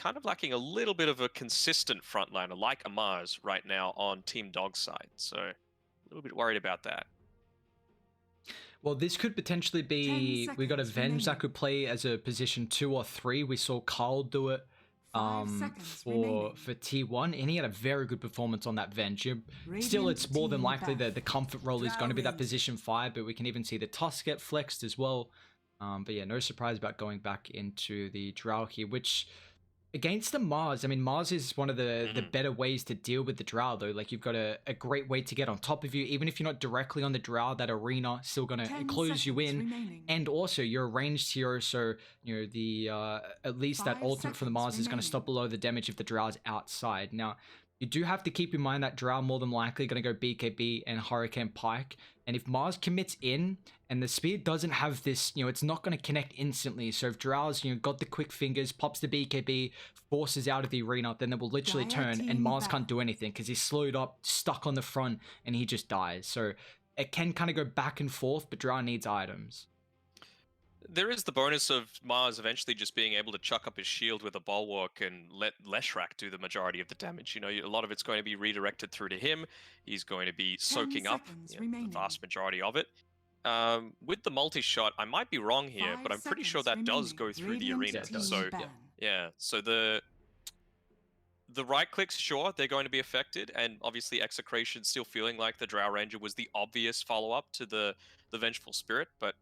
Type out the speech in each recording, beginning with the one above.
kind of lacking a little bit of a consistent frontliner like a Mars right now on Team Dog's side. So a little bit worried about that. Well, this could potentially be, we got Avenge that could play as a position 2 or 3. We saw Carl do it for T1, and he had a very good performance on that Venge. Still, it's more than likely that the comfort role is going to be that position 5, but we can even see the Tusk get flexed as well. But yeah, no surprise about going back into the Drow here, which against the Mars, I mean, Mars is one of the better ways to deal with the Drow, though. Like, you've got a great way to get on top of you. Even if you're not directly on the Drow, that arena still going to close you in. Remaining. And also, you're a ranged hero, so, you know, the at least that 5 ultimate for the Mars is going to remaining. stop below the damage if the Drow's outside. Now, you do have to keep in mind that Drow more than likely going to go BKB and Hurricane Pike. And if Mars commits in and the spear doesn't have this, you know, it's not going to connect instantly. So if Drow's, you know, got the quick fingers, pops the BKB, forces out of the arena, then it will literally turn and Mars can't do anything because he's slowed up, stuck on the front, and he just dies. So it can kind of go back and forth, but Drow needs items. There is the bonus of Mars eventually just being able to chuck up his shield with a bulwark and let Leshrac do the majority of the damage. You know, a lot of it's going to be redirected through to him. He's going to be soaking up the vast majority of it. With the multi-shot, I might be wrong here, but I'm pretty sure that does go through the arena. So yeah, so the right clicks, sure, they're going to be affected, and obviously Execration still feeling like the Drow Ranger was the obvious follow-up to the Vengeful Spirit, but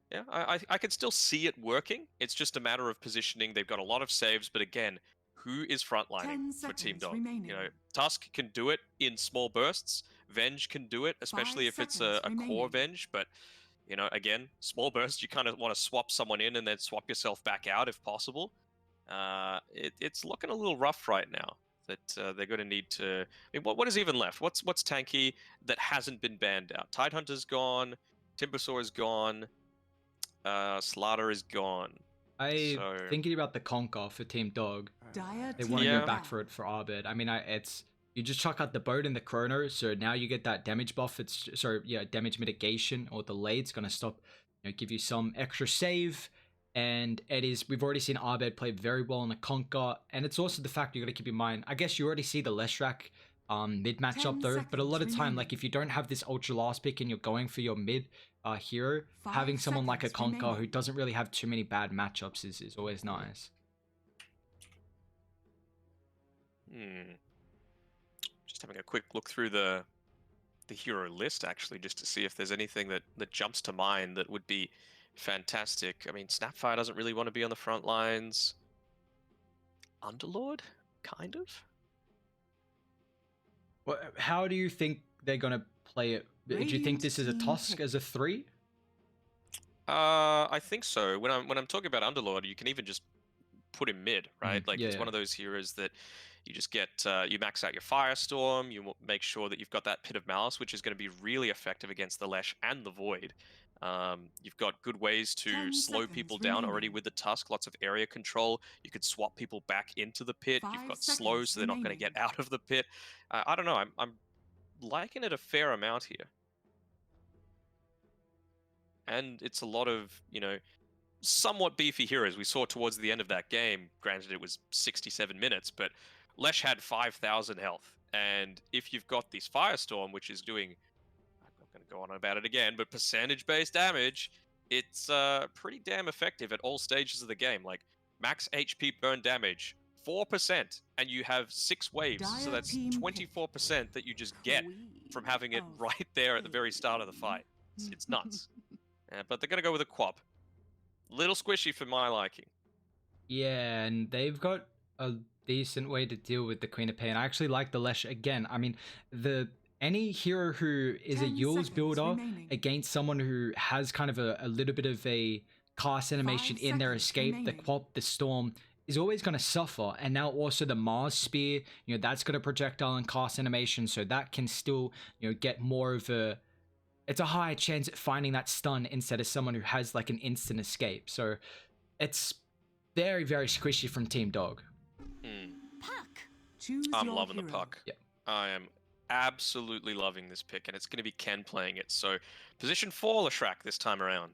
yeah, I can still see it working. It's just a matter of positioning. They've got a lot of saves, but again, who is frontlining for Team Dog? You know, Tusk can do it in small bursts. Venge can do it, especially if it's a core Venge. But, you know, again, small bursts, you kind of want to swap someone in and then swap yourself back out if possible. It's looking a little rough right now. That they're going to need to... I mean, what is even left? What's tanky that hasn't been banned out? Tidehunter's gone. Timbersaw is gone. Slaughter is gone. Thinking about the Conquer for Team Dog. They want to go back for it for Arbed. I mean, it's you just chuck out the boat and the chrono, so now you get that damage buff. It's damage mitigation or delay. It's gonna stop, you know, give you some extra save. And we've already seen Arbed play very well in the Conquer, and it's also the fact you got to keep in mind. I guess you already see the Leshrac mid matchup though, but a lot of time, like if you don't have this ultra last pick and you're going for your mid hero, having someone like a Conquer who doesn't really have too many bad matchups is always nice. Just having a quick look through the hero list actually, just to see if there's anything that jumps to mind that would be fantastic. I mean, Snapfire doesn't really want to be on the front lines. Underlord, kind of. Well, how do you think they're gonna play it? Do you think this is a Tusk as a 3? I think so. When I'm talking about Underlord, you can even just put him mid, right? Like it's one of those heroes that you just get, you max out your Firestorm, you make sure that you've got that Pit of Malice, which is going to be really effective against the Lesh and the Void. You've got good ways to slow people down already with the Tusk, lots of area control. You could swap people back into the pit. You've got slow, so they're not going to get out of the pit. I don't know. I'm liking it a fair amount here. And it's a lot of, you know, somewhat beefy heroes. We saw towards the end of that game, granted it was 67 minutes, but Lesh had 5,000 health. And if you've got this Firestorm, which is doing, I'm not going to go on about it again, but percentage-based damage, it's pretty damn effective at all stages of the game. Like, max HP burn damage, 4%, and you have 6 waves, so that's 24% that you just get from having it right there at the very start of the fight. It's nuts. But they're going to go with a Quab. Little squishy for my liking. Yeah, and they've got a decent way to deal with the Queen of Pain. I actually like the Lesh again. I mean, any hero who is a Yules builder against someone who has kind of a little bit of a cast animation in their escape, the Quab, the Storm, is always going to suffer. And now also the Mars Spear, you know, that's got a projectile and cast animation, so that can still, you know, get more of a... It's a higher chance at finding that stun instead of someone who has like an instant escape. So it's very, very squishy from Team Dog. I'm loving the puck. Yeah. I am absolutely loving this pick, and it's going to be Ken playing it. So position 4 Leshrac this time around.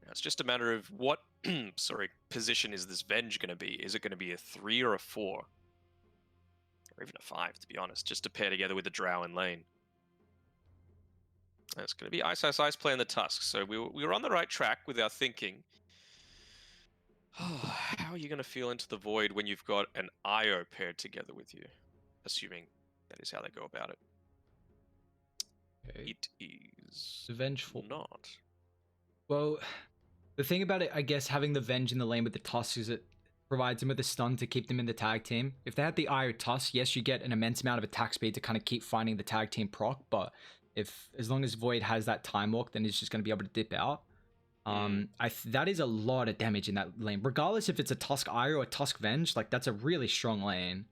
It's just a matter of what, sorry, position is this Venge going to be? Is it going to be a 3 or a 4? Or even a 5, to be honest, just to pair together with the Drow in lane. And it's going to be Ice Ice Ice playing the Tusk, so we were on the right track with our thinking. How are you going to feel into the Void when you've got an Io paired together with you? Assuming that is how they go about it. Okay. It is Vengeful. not. Well, the thing about it, I guess, having the Venge in the lane with the Tusk is it provides them with a stun to keep them in the tag team. If they had the Io Tusk, yes, you get an immense amount of attack speed to kind of keep finding the tag team proc, but as long as Void has that time walk, then he's just going to be able to dip out. That is a lot of damage in that lane, regardless if it's a Tusk Io or a Tusk Venge. Like, that's a really strong lane.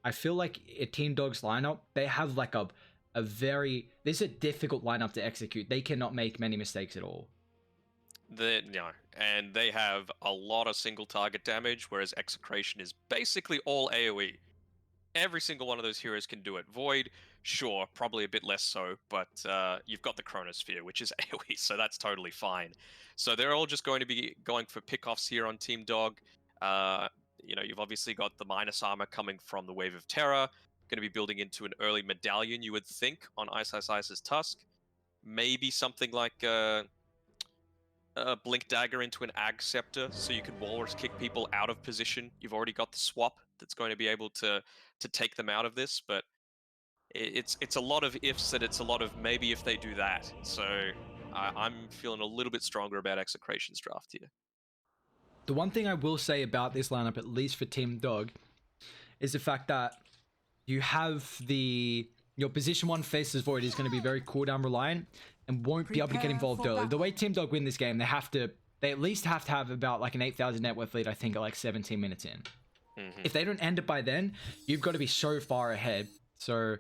I feel like a Team Dog's lineup, they have like this is a difficult lineup to execute. They cannot make many mistakes at all. No, and they have a lot of single target damage, whereas Execration is basically all AoE. Every single one of those heroes can do it. Void, sure, probably a bit less so, but you've got the Chronosphere, which is AoE, so that's totally fine. So they're all just going to be going for pickoffs here on Team Dog. You've obviously got the minus armor coming from the Wave of Terror, going to be building into an early medallion, you would think, on Ice Ice Ice's Tusk. Maybe something like Blink Dagger into an Ag Scepter, so you can Walrus kick people out of position. You've already got the swap that's going to be able to take them out of this, but it's a lot of ifs and it's a lot of maybe if they do that. So I'm feeling a little bit stronger about Execration's draft here. The one thing I will say about this lineup, at least for Team Dog, is the fact that you have your position 1 Faceless Void is going to be very cooldown reliant and won't be able to get involved early. The way Team Dog win this game, they at least have to have about like an 8,000 net worth lead, I think, at like 17 minutes in. If they don't end it by then, you've got to be so far ahead. So,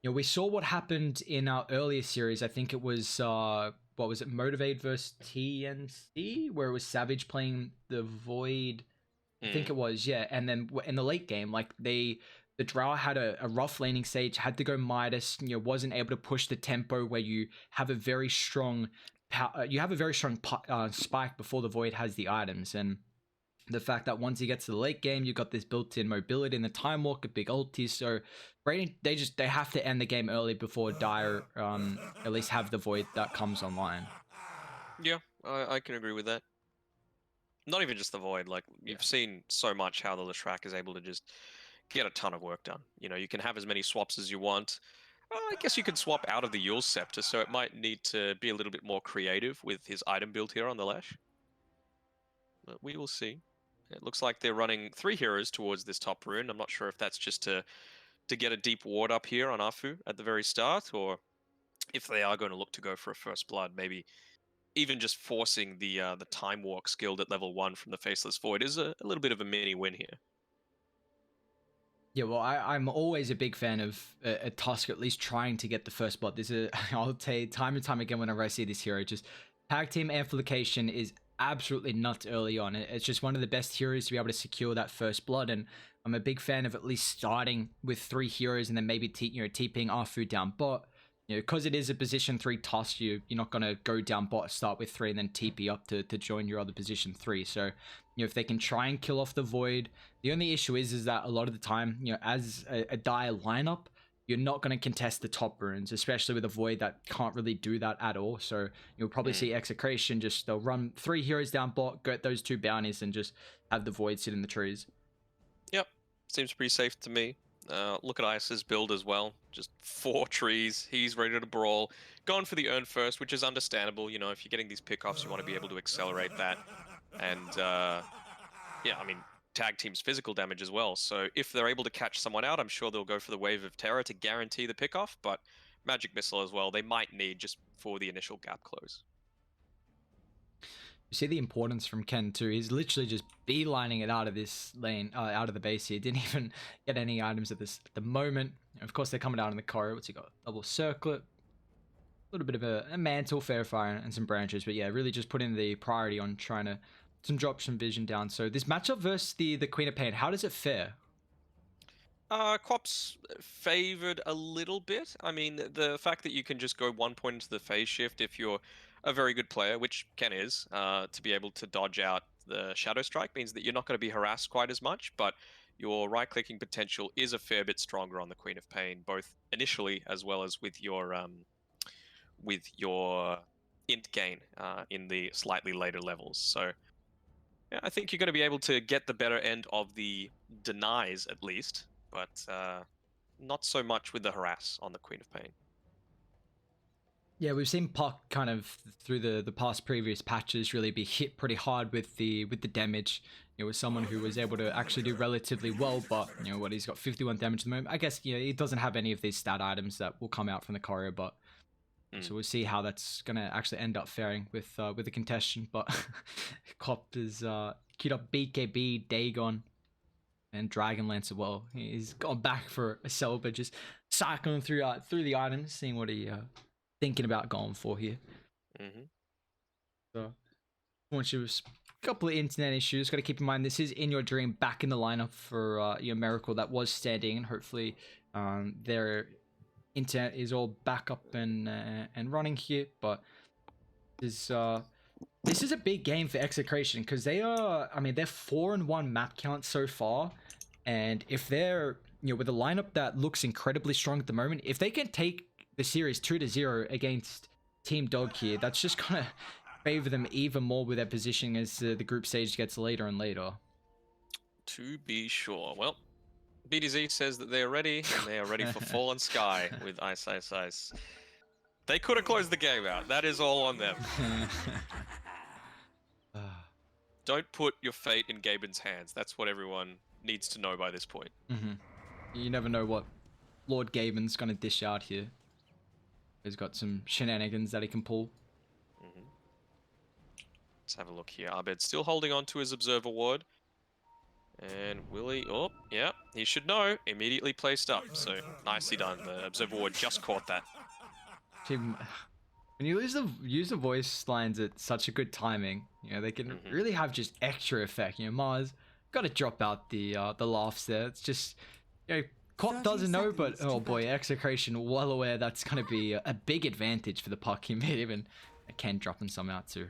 we saw what happened in our earlier series. I think it was, what was it, Motivate versus TNC, where it was Savage playing the Void. I think it was, yeah. And then in the late game, like the Drow had a rough laning stage, had to go Midas, wasn't able to push the tempo where you have a very strong spike before the Void has the items. And the fact that once he gets to the late game, you've got this built-in mobility and the time walk, a big ulti. So they have to end the game early before Dire at least have the Void that comes online. Yeah, I can agree with that. Not even just the Void, like you've seen so much how the Leshrac is able to just get a ton of work done. You can have as many swaps as you want. I guess you can swap out of the Yule Scepter, so it might need to be a little bit more creative with his item build here on the Lesh. But we will see. It looks like they're running 3 heroes towards this top rune. I'm not sure if that's just to get a deep ward up here on Afu at the very start, or if they are going to look to go for a first blood, maybe even just forcing the time walk skilled at level 1 from the Faceless Void is a little bit of a mini win here. Yeah, well, I'm always a big fan of a Tusk at least trying to get the first blood. I'll say time and time again whenever I see this hero, just tag team amplification is absolutely nuts early on. It's just one of the best heroes to be able to secure that first blood, and I'm a big fan of at least starting with 3 heroes and then maybe TPing Afu down bot. Because it is a position 3 Tusk, you're not going to go down bot, start with 3 and then TP up to join your other position 3. So, if they can try and kill off the Void, the only issue is that a lot of the time, as a Dire lineup, you're not going to contest the top runes, especially with a Void that can't really do that at all. So you'll probably see Execration they'll run 3 heroes down bot, get those 2 bounties, and just have the Void sit in the trees. Yep, seems pretty safe to me. Look at Ice's build as well. Just 4 trees. He's ready to brawl. Going for the earn first, which is understandable. If you're getting these pickoffs, you want to be able to accelerate that. And yeah, I mean, tag team's physical damage as well. So if they're able to catch someone out, I'm sure they'll go for the Wave of Terror to guarantee the pickoff. But Magic Missile as well, they might need just for the initial gap close. You see the importance from Ken too. He's literally just beelining it out of this lane, out of the base here. Didn't even get any items at the moment. Of course, they're coming down in the corridor. What's he got? Double circlet, a little bit of a mantle, fair fire, and some branches. But yeah, really just putting the priority on trying to drop some vision down. So this matchup versus the Queen of Pain, how does it fare? Quap's favored a little bit. I mean, the fact that you can just go 1 point into the phase shift if you're a very good player, which Ken is, to be able to dodge out the Shadow Strike means that you're not going to be harassed quite as much, but your right-clicking potential is a fair bit stronger on the Queen of Pain, both initially as well as with your int gain in the slightly later levels. So yeah, I think you're going to be able to get the better end of the denies at least, but not so much with the harass on the Queen of Pain. Yeah, we've seen Puck kind of through the past previous patches really be hit pretty hard with the damage. You know, with someone who was able to actually do relatively well, but you know what, he's got 51 damage at the moment. I guess he doesn't have any of these stat items that will come out from the choreo, but so we'll see how that's gonna actually end up faring with the contestant. But Cop is queued up BKB, Dagon, and Dragonlance as well. He's gone back for a Selba, just cycling through the items, seeing what he thinking about going for here. So once you was a couple of internet issues, got to keep in mind this is In Your Dream back in the lineup for your Miracle that was standing, and hopefully their internet is all back up and running here. But this is a big game for Execration because they're 4-1 map count so far, and if they're with a lineup that looks incredibly strong at the moment, if they can take the series 2-0 against Team Dog here, that's just gonna favor them even more with their positioning as the group stage gets later and later. To be sure. Well, BDZ says that they are ready, and they are ready for Fallen Sky with Ice Ice Ice. They could have closed the game out. That is all on them. Don't put your fate in Gaben's hands. That's what everyone needs to know by this point. You never know what Lord Gaben's gonna dish out here. He's got some shenanigans that he can pull. Let's have a look here. Abed's still holding on to his Observer Ward. And Willie, oh, yeah, he should know. Immediately placed up, so nicely done. The Observer Ward just caught that. When you use the voice lines at such a good timing, they can really have just extra effect. Mars got to drop out the laughs there. It's just, Cop doesn't know, but oh boy, Execration well aware that's going to be a big advantage for the Puck. He may even Ken dropping some out too.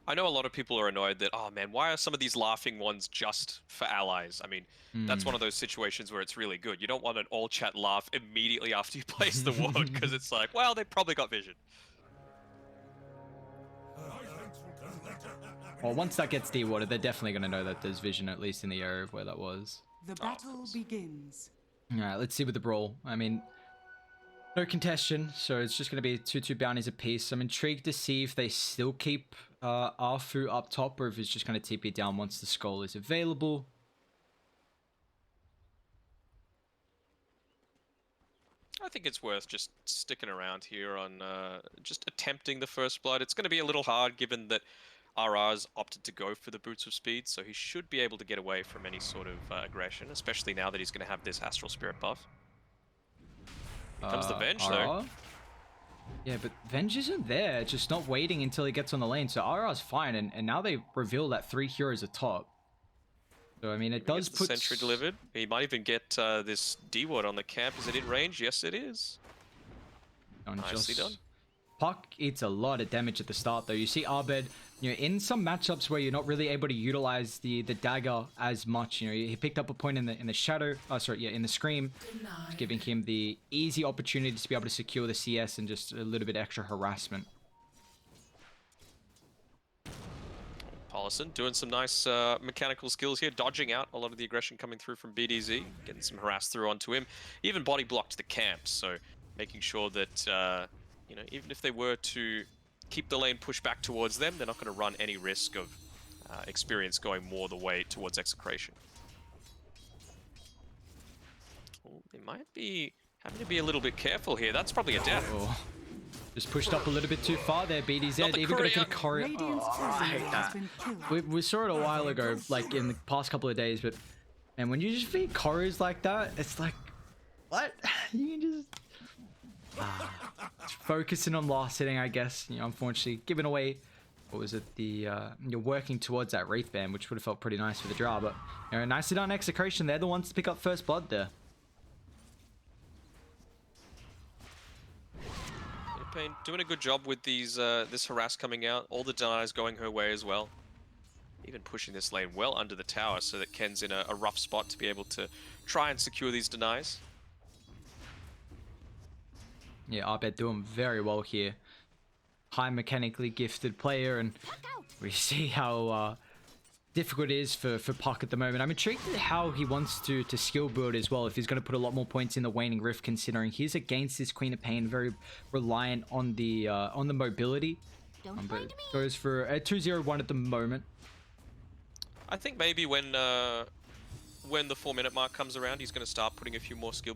I know a lot of people are annoyed that, oh man, why are some of these laughing ones just for allies? I mean, that's one of those situations where it's really good. You don't want an all chat laugh immediately after you place the ward, because it's like, well, they probably got vision. Well, once that gets de-watered, they're definitely going to know that there's vision, at least in the area of where that was. The battle begins. Alright, let's see with the brawl. I mean, no contestation, so it's just going to be 2-2 bounties apiece. I'm intrigued to see if they still keep Arfu up top, or if it's just going to TP down once the skull is available. I think it's worth just sticking around here on just attempting the first blood. It's going to be a little hard given that RR's opted to go for the Boots of Speed, so he should be able to get away from any sort of aggression, especially now that he's going to have this Astral Spirit buff. Here comes the Venge, though. Yeah, but Venge isn't there, just not waiting until he gets on the lane, so RR's fine, and now they reveal that 3 heroes are top. So, I mean, it does put... Sentry delivered. He might even get this D-ward on the camp. Is it in range? Yes, it is. Nicely done. Puck eats a lot of damage at the start, though. You see Abed, in some matchups where you're not really able to utilize the dagger as much, he picked up a point in the shadow, in the scream, giving him the easy opportunity to be able to secure the CS and just a little bit extra harassment. Paulison doing some nice mechanical skills here, dodging out a lot of the aggression coming through from BDZ, getting some harass through onto him, even body blocked the camp, so making sure that even if they were to keep the lane pushed back towards them, they're not going to run any risk of experience going more the way towards Execration. Oh, they might be having to be a little bit careful here. That's probably a death. Just pushed up a little bit too far there, BDZ. Even got to get a choreo. I hate that. We saw it a while ago, like in the past couple of days, but and when you just feed choreos like that, it's like, what? You can just... focusing on last hitting, I guess. Unfortunately, giving away, what was it? You're working towards that Wraith Band, which would have felt pretty nice for the draw. But nicely done, Execration. They're the ones to pick up first blood there. Pain doing a good job with these this harass coming out. All the denies going her way as well. Even pushing this lane well under the tower so that Ken's in a rough spot to be able to try and secure these denies. Yeah, Abed doing very well here. High mechanically gifted player, and we see how difficult it is for Puck at the moment. I'm intrigued at how he wants to skill build as well, if he's going to put a lot more points in the Waning Rift, considering he's against this Queen of Pain, very reliant on the mobility. But goes for a 2-0-1 at the moment. I think maybe when the 4-minute mark comes around, he's going to start putting a few more skill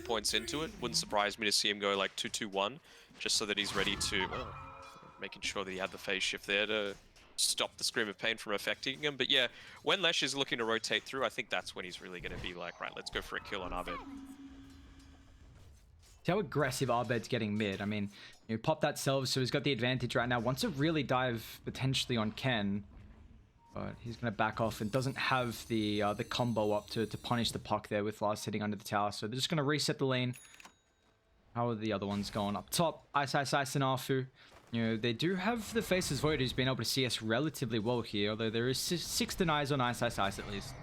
points into it. Wouldn't surprise me to see him go like 2-2-1, just so that he's ready to, making sure that he had the phase shift there to stop the Scream of Pain from affecting him. But yeah, when Lesh is looking to rotate through, I think that's when he's really going to be like, right, let's go for a kill on Abed. See how aggressive Abed's getting mid. I mean, you pop that Selve, so he's got the advantage right now. Wants to really dive potentially on Ken, but he's going to back off and doesn't have the combo up to punish the Puck there with Lars sitting under the tower. So they're just going to reset the lane. How are the other ones going? Up top, Ice and Afu. You know, they do have the Faceless Void who's been able to CS relatively well here, although there is 6 denies on Ice at least.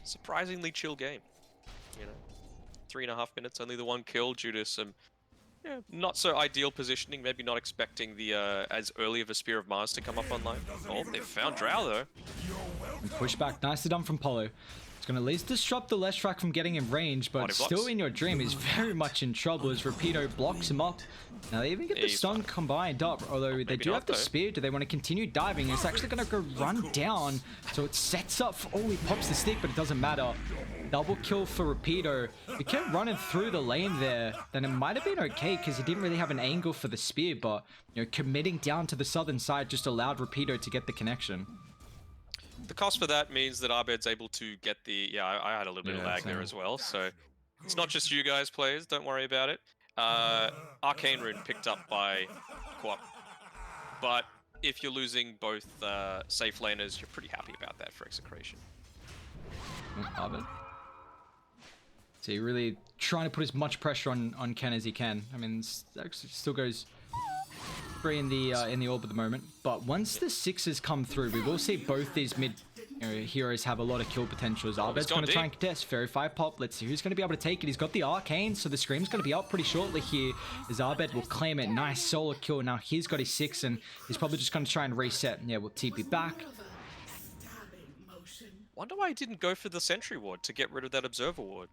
Surprisingly chill game. You know, 3.5 minutes, only the 1 kill due to some not so ideal positioning, maybe not expecting the as early of a Spear of Mars to come up online. Oh, they found Drow though. And push back, nicely done from Polo. It's going to at least disrupt the Leshrac from getting in range, but still in your dream is very much in trouble as Rapido blocks him up. Now they even get the stun combined up, although they do have the spear. Do they want to continue diving? It's actually going to go run down, so it sets up for, oh, he pops the stick, but it doesn't matter. Double kill for Rapido. If he kept running through the lane there, then it might have been okay, because he didn't really have an angle for the spear, but you know, committing down to the southern side just allowed Rapido to get the connection. The cost for that means that Abed's able to get the... Yeah, I had a little bit of lag there as well, so... It's not just you guys, players, don't worry about it. Arcane Rune picked up by Quap. But if you're losing both safe laners, you're pretty happy about that for Execration. Abed. So you're really trying to put as much pressure on Ken as he can. I mean, still goes free in the orb at the moment, but once the 6s come through, we will see both these mid heroes have a lot of kill potentials. Abed's going to try and contest. Fairy 5 pop. Let's see who's going to be able to take it. He's got the Arcane, so the Scream's going to be up pretty shortly here as Abed will claim it. Nice solo kill. Now he's got his 6, and he's probably just going to try and reset. Yeah, we'll TP back. Wonder why he didn't go for the Sentry Ward to get rid of that Observer Ward.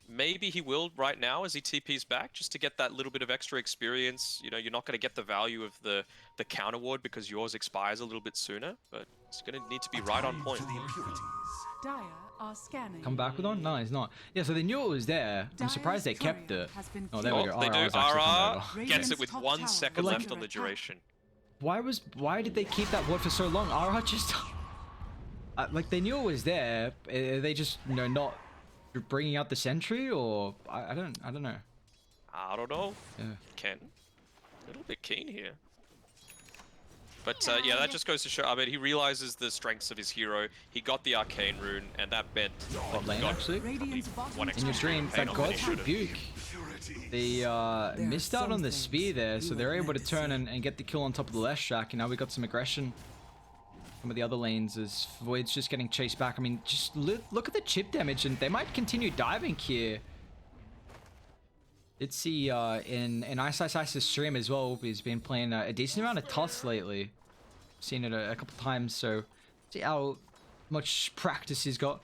Maybe he will right now as he TPs back, just to get that little bit of extra experience. You know, you're not going to get the value of the counter ward because yours expires a little bit sooner, but it's going to need to be right on point. Dire are scanning. Come back with one? No, he's not. Yeah, so they knew it was there. I'm surprised they kept it. Oh, there we go. They do. RR gets it with 1 second left on the duration. Why did they keep that ward for so long? RR just... like, they knew it was there. They just, you know, not bringing out the sentry, or I don't know. I don't know. Yeah. Ken, a little bit keen here. But yeah, that just goes to show Abed, he realizes the strengths of his hero. He got the Arcane Rune, and that meant lane, actually. One In your dream, that God's Rebuke. They missed out on the spear there, so they're able to turn and get the kill on top of the Leshrac, and now we got some aggression. Some of the other lanes as Void's just getting chased back. I mean, just look at the chip damage, and they might continue diving here. Let's see in Ice's stream as well. He's been playing a decent amount of Tusk lately. Seen it a couple times, so see how much practice he's got.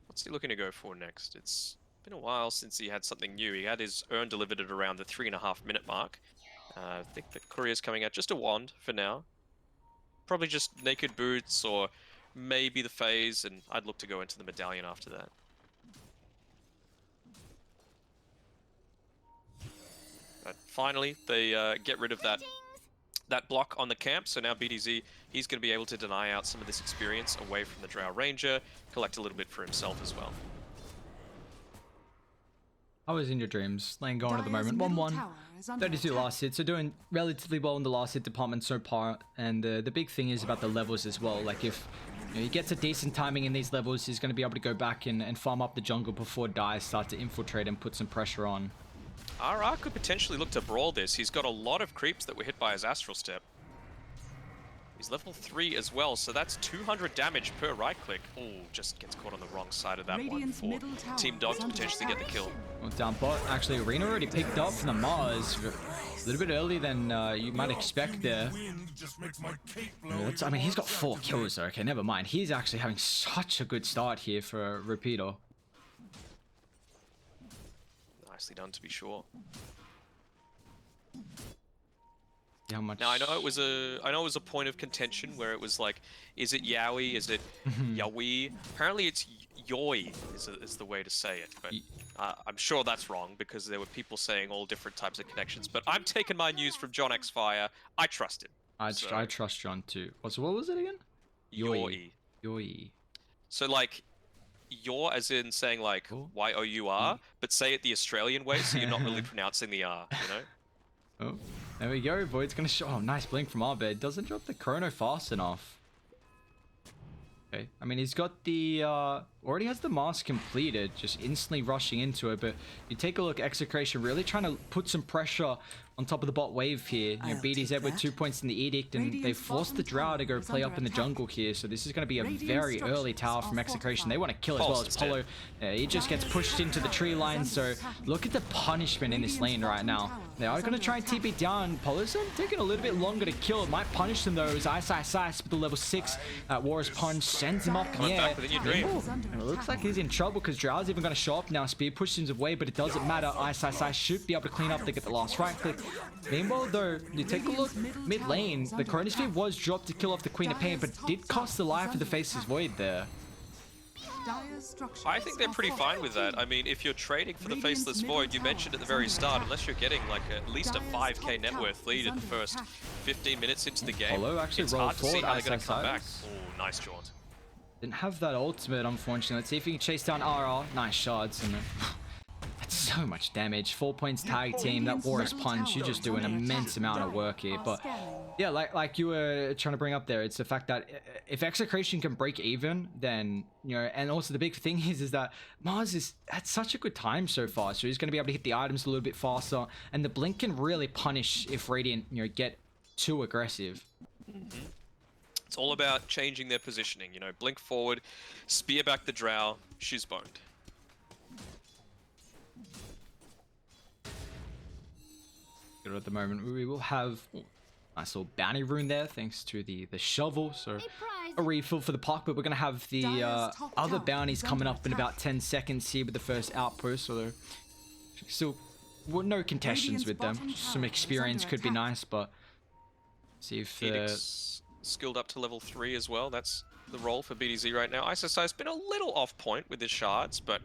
What's he looking to go for next? It's been a while since he had something new. He had his urn delivered at around the 3.5 minute mark. I think the courier's coming out. Just a wand for now. Probably just naked boots or maybe the phase, and I'd look to go into the medallion after that. But finally, they get rid of that block on the camp, so now BDZ, he's going to be able to deny out some of this experience away from the Drow Ranger, collect a little bit for himself as well. I was in your dreams, lane going at the moment, 1-1. 32 last hit, so doing relatively well in the last hit department so far, and the big thing is about the levels as well. Like if he gets a decent timing in these levels, he's going to be able to go back and farm up the jungle before Dire start to infiltrate and put some pressure on. RR could potentially look to brawl this. He's got a lot of creeps that were hit by his Astral Step. He's level 3 as well, so that's 200 damage per right click. Oh, just gets caught on the wrong side of that Radiant's one middle for tower Team Dog is to under potentially get the kill. Well, down bot, actually Arena already picked up from the Mars. A little bit earlier than you might expect there. I mean, he's got 4 kills though. Okay, never mind. He's actually having such a good start here for Rapido. Nicely done, to be sure. How much? Now I know it was a point of contention where it was like, is it Yowie? Is it Yowie? Apparently it's Yoi is the way to say it, but I'm sure that's wrong because there were people saying all different types of connections. But I'm taking my news from John X Fire. I trust him. I trust John too. So what was it again? Yoi. Yoi. So like, you're as in saying like Y-O-U-R, but say it the Australian way, so you're not really pronouncing the R, you know? Oh, there we go. Void's gonna show. Oh, nice blink from Arbed. Doesn't drop the chrono fast enough. Okay, I mean, he's got the, already has the mask completed, just instantly rushing into it, but you take a look, Execration really trying to put some pressure on top of the bot wave here. You know, BDZ with 2 points in the Edict, and they forced the Drow to go play up in the jungle here, so this is going to be a very early tower from Execration. They want to kill as well as Polo. He just gets pushed into the tree line, so look at the punishment in this lane right now. They are going to try and TP down. Polo's taking a little bit longer to kill. It might punish them though, as Ice with the level 6 Warrior's Punch sends him up in the air. It looks like he's in trouble because Drow's even going to show up now. Speed pushes him away, but it doesn't matter. Ice should be able to clean up to get the last right click. Meanwhile though, you take a look mid lane, the Chronosphere was dropped to kill off the Queen of Pain, but did cost the life of the Faceless Void there. I think they're pretty fine with that. I mean, if you're trading for the Faceless Void, you mentioned at the very start, unless you're getting like at least a 5k net worth lead in the first 15 minutes into the game, it's hard to see how they're going to come back. Oh, nice jaunt. Didn't have that ultimate, unfortunately. Let's see if he can chase down RR. Nice shots. And that's so much damage. 4 points tag team. That Warrior's Punch. You just do an immense amount of work here. But yeah, like you were trying to bring up there, it's the fact that if Execration can break even, then, you know, and also the big thing is that Mars is at such a good time so far. So he's going to be able to hit the items a little bit faster. And the Blink can really punish if Radiant, you know, get too aggressive. It's all about changing their positioning, you know, blink forward, spear back the Drow, she's boned. Good at the moment. We will have nice little bounty rune there, thanks to the shovel. So a refill for the puck, but we're gonna have the other bounties coming up in about 10 seconds here with the first outpost. So still, well, no contestations with them. Just some experience could be nice, but see if skilled up to level 3 as well. That's the role for BDZ right now. ISSI's been a little off point with his shards, but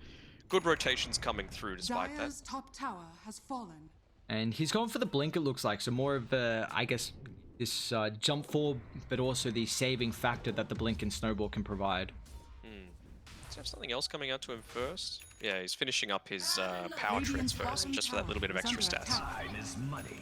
good rotations coming through despite that. Top tower has fallen. And he's going for the blink, it looks like. So more of the, I guess, this jump forward, but also the saving factor that the blink and snowball can provide. Does he have something else coming out to him first? Yeah, he's finishing up his power treads first, just for that little bit of extra stats. Time is money.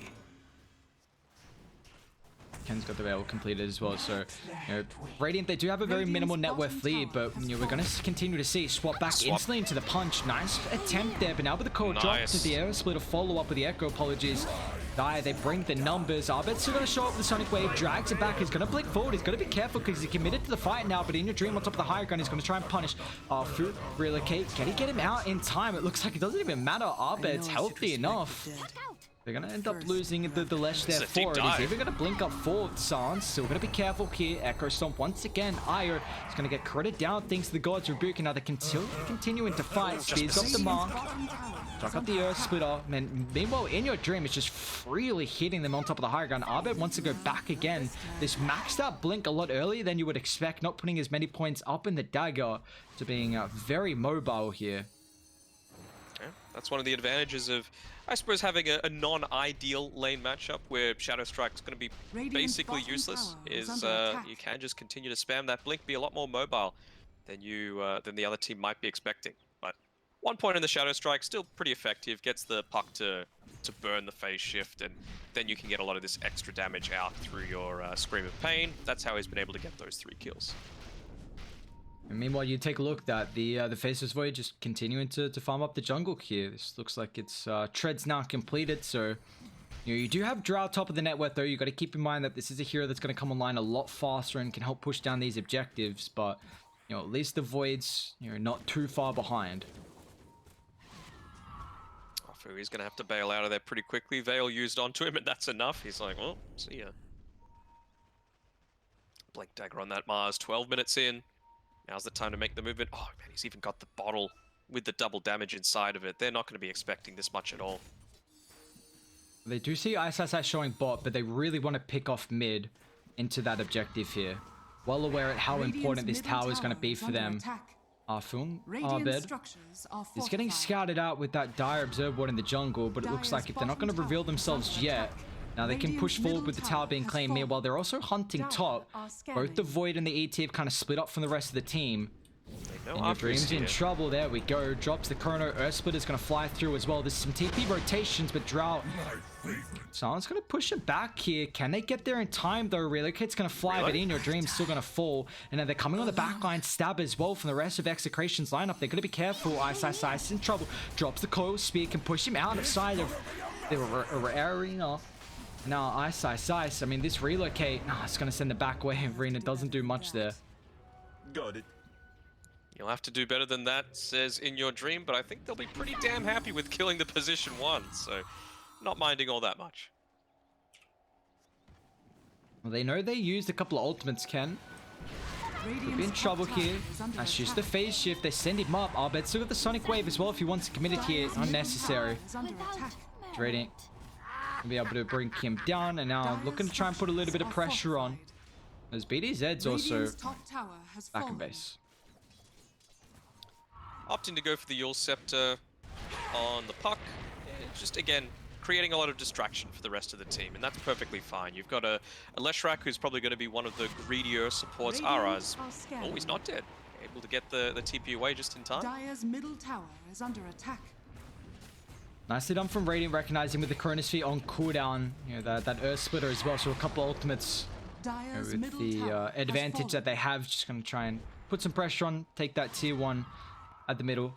Ken's got the rail completed as well, so you know, Radiant, they do have a very minimal net worth lead, but you know, we're going to continue to see swap back instantly into the punch. Nice attempt there, but now with the core drop to the air split, a follow up with the echo, apologies. They bring the numbers. Arbet's still going to show up with the Sonic Wave, drags it back. He's going to blink forward. He's got to be careful because he's committed to the fight now, but in your dream on top of the higher ground, he's going to try and punish Fruit, relocate. Can he get him out in time? It looks like it doesn't even matter. Arbet's healthy enough. They're going to end up losing the Lesh there forward. He's even going to blink up forward. Sans still going to be careful here. Echo Stomp once again. Io is going to get credit down thanks to the God's Rebuke. And now they're continuing to fight. Speeds up the mark. Chuck up the Earth Splitter. And meanwhile, in your dream, it's just freely hitting them on top of the higher ground. Arbet wants to go back again. This maxed out blink a lot earlier than you would expect. Not putting as many points up in the dagger to being very mobile here. Yeah, that's one of the advantages of, I suppose, having a non-ideal lane matchup where Shadow Strike's going to be basically useless, is you can just continue to spam that blink, be a lot more mobile than than the other team might be expecting. But 1 point in the Shadow Strike, still pretty effective, gets the puck to burn the phase shift, and then you can get a lot of this extra damage out through your Scream of Pain. That's how he's been able to get those 3 kills. And meanwhile, you take a look at the Faceless Void just continuing to farm up the jungle here. This looks like it's treads now completed, so you do have Drow top of the net worth though. You got to keep in mind that this is a hero that's going to come online a lot faster and can help push down these objectives, but at least the Void's not too far behind. He's going to have to bail out of there pretty quickly. Veil used onto him, and that's enough. He's like, well, see ya. Blink Dagger on that Mars. 12 minutes in. Now's the time to make the movement. Oh, man, he's even got the bottle with the double damage inside of it. They're not going to be expecting this much at all. They do see Ice showing bot, but they really want to pick off mid into that objective here. Well aware of how important this tower is going to be for them. Arfun, Arbed is getting scouted out with that dire observe ward in the jungle, but it looks like if they're not going to reveal themselves yet, now they can push forward with the tower being claimed. Meanwhile, they're also hunting top. Both the Void and the ET have kind of split up from the rest of the team. And your Dream's in trouble. There we go. Drops the Chrono. Earthsplit is going to fly through as well. There's some TP rotations, but Drow... Silence going to push it back here. Can they get there in time, though? Relocate's going to fly, but in your Dream's still going to fall. And then they're coming on the backline. Stab as well from the rest of Execration's lineup. They're going to be careful. Ice in trouble. Drops the coil spear. Can push him out of sight of the arena. Now, Ice. I mean, this relocate... it's going to send the back way. Arena doesn't do much there. Got it. You'll have to do better than that, says In Your Dream, but I think they'll be pretty damn happy with killing the position 1, so not minding all that much. Well, they know they used a couple of ultimates, Ken. Could be in trouble here. That's just the phase shift. They send him up. Arbed still got the Sonic Wave as well if he wants to commit it here. Unnecessary. Radiant will be able to bring him down, and now looking to try and put a little bit of pressure on. As BDZ's also back in base. Opting to go for the Yule Scepter on the puck. Just, again, creating a lot of distraction for the rest of the team, and that's perfectly fine. You've got a Leshrac who's probably going to be one of the greedier supports. Araz, oh, he's not dead. Able to get the TP away just in time. Dire's middle tower is under attack. Nicely done from Radiant, recognizing with the Chronosphere on cooldown. That Earth Splitter as well, so a couple ultimates with the advantage that they have. Just going to try and put some pressure on, take that tier 1 at the middle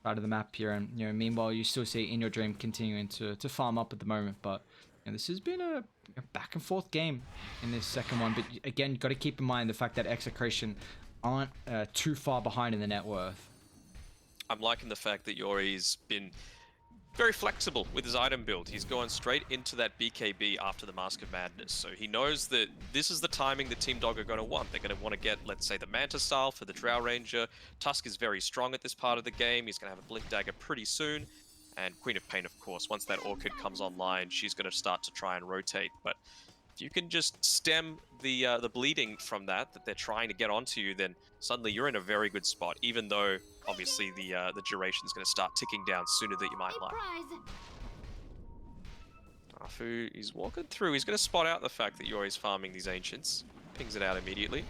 side of the map here, and meanwhile you still see In Your Dream continuing to farm up at the moment, but this has been a back and forth game in this second one. But again, you got to keep in mind the fact that Execration aren't too far behind in the net worth. I'm liking the fact that Yori's been very flexible with his item build. He's going straight into that BKB after the Mask of Madness. So he knows that this is the timing that Team Dog are going to want. They're going to want to get, let's say, the Manta style for the Drow Ranger. Tusk is very strong at this part of the game. He's going to have a Blink Dagger pretty soon. And Queen of Pain, of course. Once that Orchid comes online, she's going to start to try and rotate. But if you can just stem the bleeding from that they're trying to get onto you, then suddenly you're in a very good spot, even though obviously the duration is going to start ticking down sooner than you might like. Afu, he's walking through. He's going to spot out the fact that Yori's farming these Ancients. Pings it out immediately.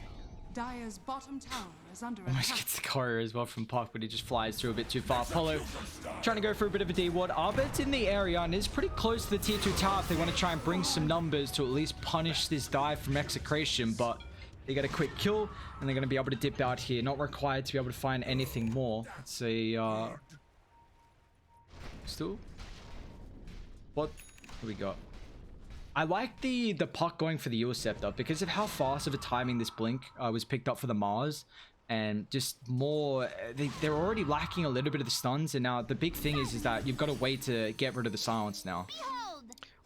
Dire's bottom tower is under Almost attack. gets the courier as well from Puck, but he just flies through a bit too far. Apollo trying to go for a bit of a D-ward. Arbed's in the area and is pretty close to the tier 2 tower if they want to try and bring some numbers to at least punish this dive from Execration, but they get a quick kill and they're going to be able to dip out here. Not required to be able to find anything more. Let's see, still? What do we got? I like the Puck going for the Yule Scepter because of how fast of a timing this Blink was picked up for the Mars, and just more, they're already lacking a little bit of the stuns, and now the big thing is that you've got a way to get rid of the silence now.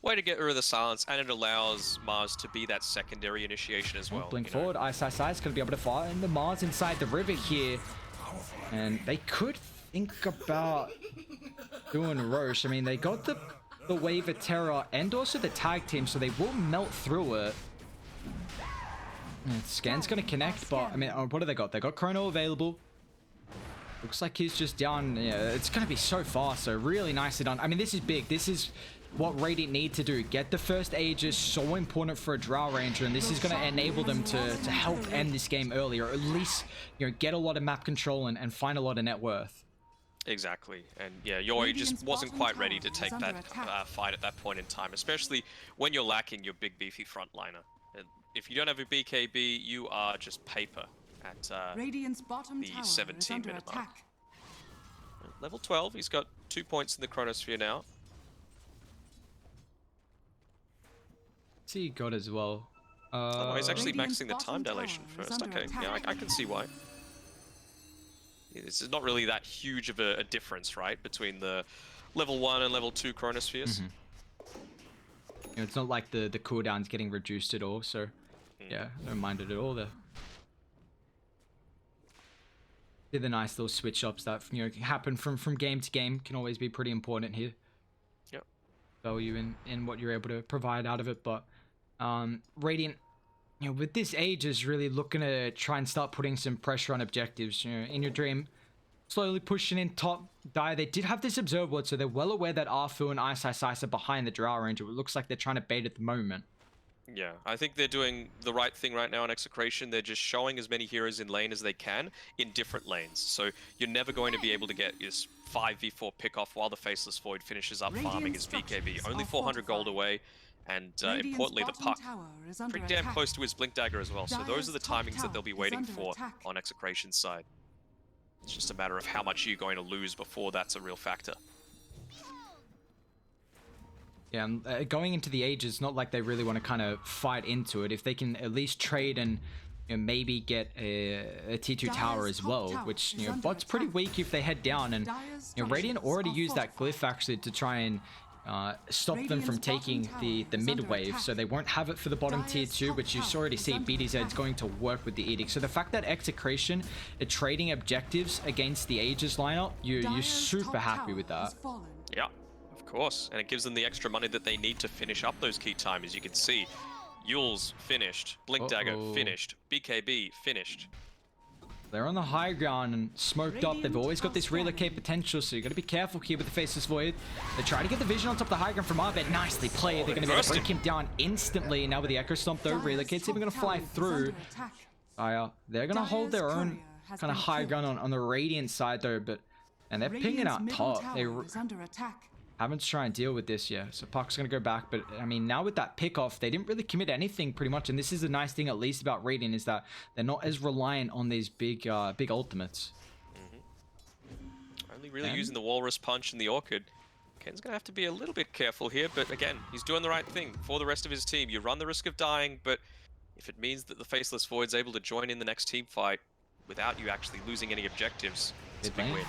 Way to get rid of the silence, and it allows Mars to be that secondary initiation as well. Blink forward, Ice is going to be able to find the Mars inside the river here, and they could think about doing Roche. I mean, they got the Wave of Terror and also the tag team, so they will melt through it. Scan's gonna connect, but I mean, what do they got? They got Chrono available. Looks like he's just down. Yeah, it's gonna be so fast, so really nicely done. I mean, this is big. This is what Radiant need to do. Get the first Aegis, so important for a Drow Ranger, and this is gonna enable them to help end this game earlier, or at least, get a lot of map control and find a lot of net worth. Exactly, and yeah, Yori just wasn't quite ready to take that fight at that point in time, especially when you're lacking your big beefy frontliner. And if you don't have a BKB, you are just paper at Radiant's bottom the tower is 17 under minute mark. attack. Level 12, he's got 2 points in the Chronosphere now. See, God as well. Oh, no, he's actually Radiant's maxing the time bottom tower dilation is first. under Okay, yeah, attack. I can see why. Yeah, this is not really that huge of a difference, right, between the level 1 and level 2 Chronospheres. You know, it's not like the cooldown's getting reduced at all, so yeah, I don't mind it at all there. They're the nice little switch ups that, you know, can happen from game to game, can always be pretty important here. Yep. Value in what you're able to provide out of it, but Radiant, you know, with this age is really looking to try and start putting some pressure on objectives. You know, in your dream, slowly pushing in top die. They did have this observe ward, so they're well aware that Arfu and Ice are behind the Drow Ranger. It looks like they're trying to bait at the moment. Yeah, I think they're doing the right thing right now in Execration. They're just showing as many heroes in lane as they can in different lanes. So you're never going to be able to get this 5v4 pick-off while the Faceless Void finishes up farming his BKB. Only 400 gold away, and importantly the puck pretty damn close to his Blink Dagger as well. So those are the timings that they'll be waiting for on Execration's side. It's just a matter of how much you're going to lose before that's a real factor. Yeah, and going into the age, it's not like they really want to kind of fight into it. If they can at least trade and, you know, maybe get a T2 tower as well, which, you know, bot's pretty weak if they head down. And, you know, Radiant already used that glyph actually to try and stop them from taking the mid wave, so they won't have it for the bottom tier 2, which you already see BTS is going to work with the Edict. So the fact that Execration are trading objectives against the Aegis lineup, you're super happy with that. Yeah, of course, and it gives them the extra money that they need to finish up those key time. As you can see, Yule's finished, Blink Dagger finished, BKB finished. They're on the high ground and smoked up. They've always got this relocate potential, so you got to be careful here with the Faceless Void. They try to get the vision on top of the high ground from Arbet. Nicely played. They're going to be able to break him down instantly. Now with the Echo Stomp though, relocate's even going to fly through. They're going to hold their own kind of high ground on the Radiant side though, and they're pinging out top. They haven't tried and deal with this yet, so Puck's going to go back. But I mean, now with that pick off, they didn't really commit anything pretty much, and this is the nice thing at least about Radiant, is that they're not as reliant on these big ultimates. Only really using the Walrus Punch and the Orchid. Ken's going to have to be a little bit careful here, but again, he's doing the right thing for the rest of his team. You run the risk of dying, but if it means that the Faceless Void's able to join in the next team fight without you actually losing any objectives, it's a big win.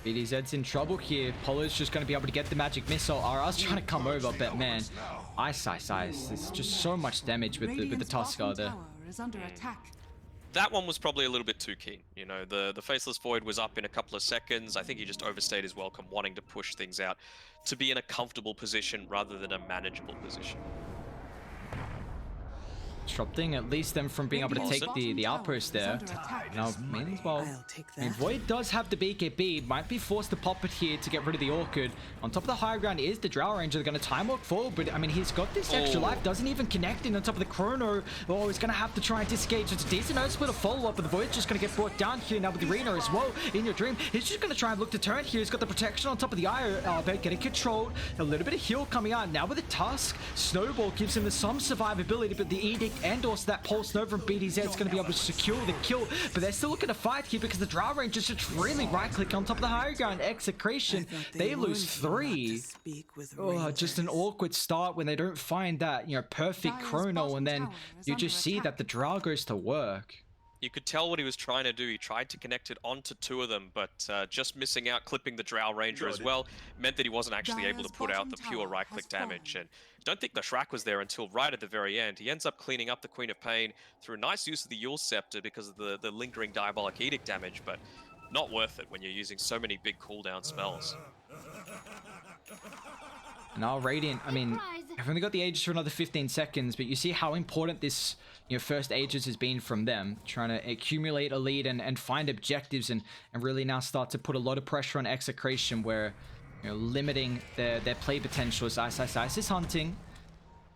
BDZ's in trouble here. Polo's just going to be able to get the magic missile. RR's trying to come over, but man, Ice. There's just so much damage with the Tuskar there. That one was probably a little bit too keen. You know, the Faceless Void was up in a couple of seconds. I think he just overstayed his welcome, wanting to push things out to be in a comfortable position rather than a manageable position. Disrupting at least them from being able to take the outpost there. Now, meanwhile, Void does have the BKB, might be forced to pop it here to get rid of the Orchid. On top of the high ground is the Drow Ranger. They're going to time walk forward, but I mean, he's got this extra life, doesn't even connect in on top of the Chrono. Oh, he's going to have to try and disengage. It's a decent no split of follow-up, but the Void's just going to get brought down here now with the Arena as well. In your dream, he's just going to try and look to turn here. He's got the protection on top of the Eye, but getting controlled. A little bit of heal coming out. Now with the Tusk, Snowball gives him some survivability, but the Edict and also that Pulse Snow from BTS is going to be able to secure the kill, but they're still looking to fight here because the Drow Rangers just really right-click on top of the high ground. Execration, they lose 3. Oh, just an awkward start when they don't find that, you know, perfect Chrono, and then you just see that the Drow goes to work. You could tell what he was trying to do. He tried to connect it onto 2 of them, but just missing out, clipping the Drow Ranger as well, meant that he wasn't actually able to put out the pure right-click damage. And I don't think the Shrek was there until right at the very end. He ends up cleaning up the Queen of Pain through a nice use of the Yule Scepter because of the lingering Diabolic Edict damage, but not worth it when you're using so many big cooldown spells. Now Radiant, I mean, I've only got the Aegis for another 15 seconds, but you see how important this, you know, first Aegis has been from them, trying to accumulate a lead and find objectives and really now start to put a lot of pressure on Execration, where, you know, limiting their play potential. As Ice is hunting.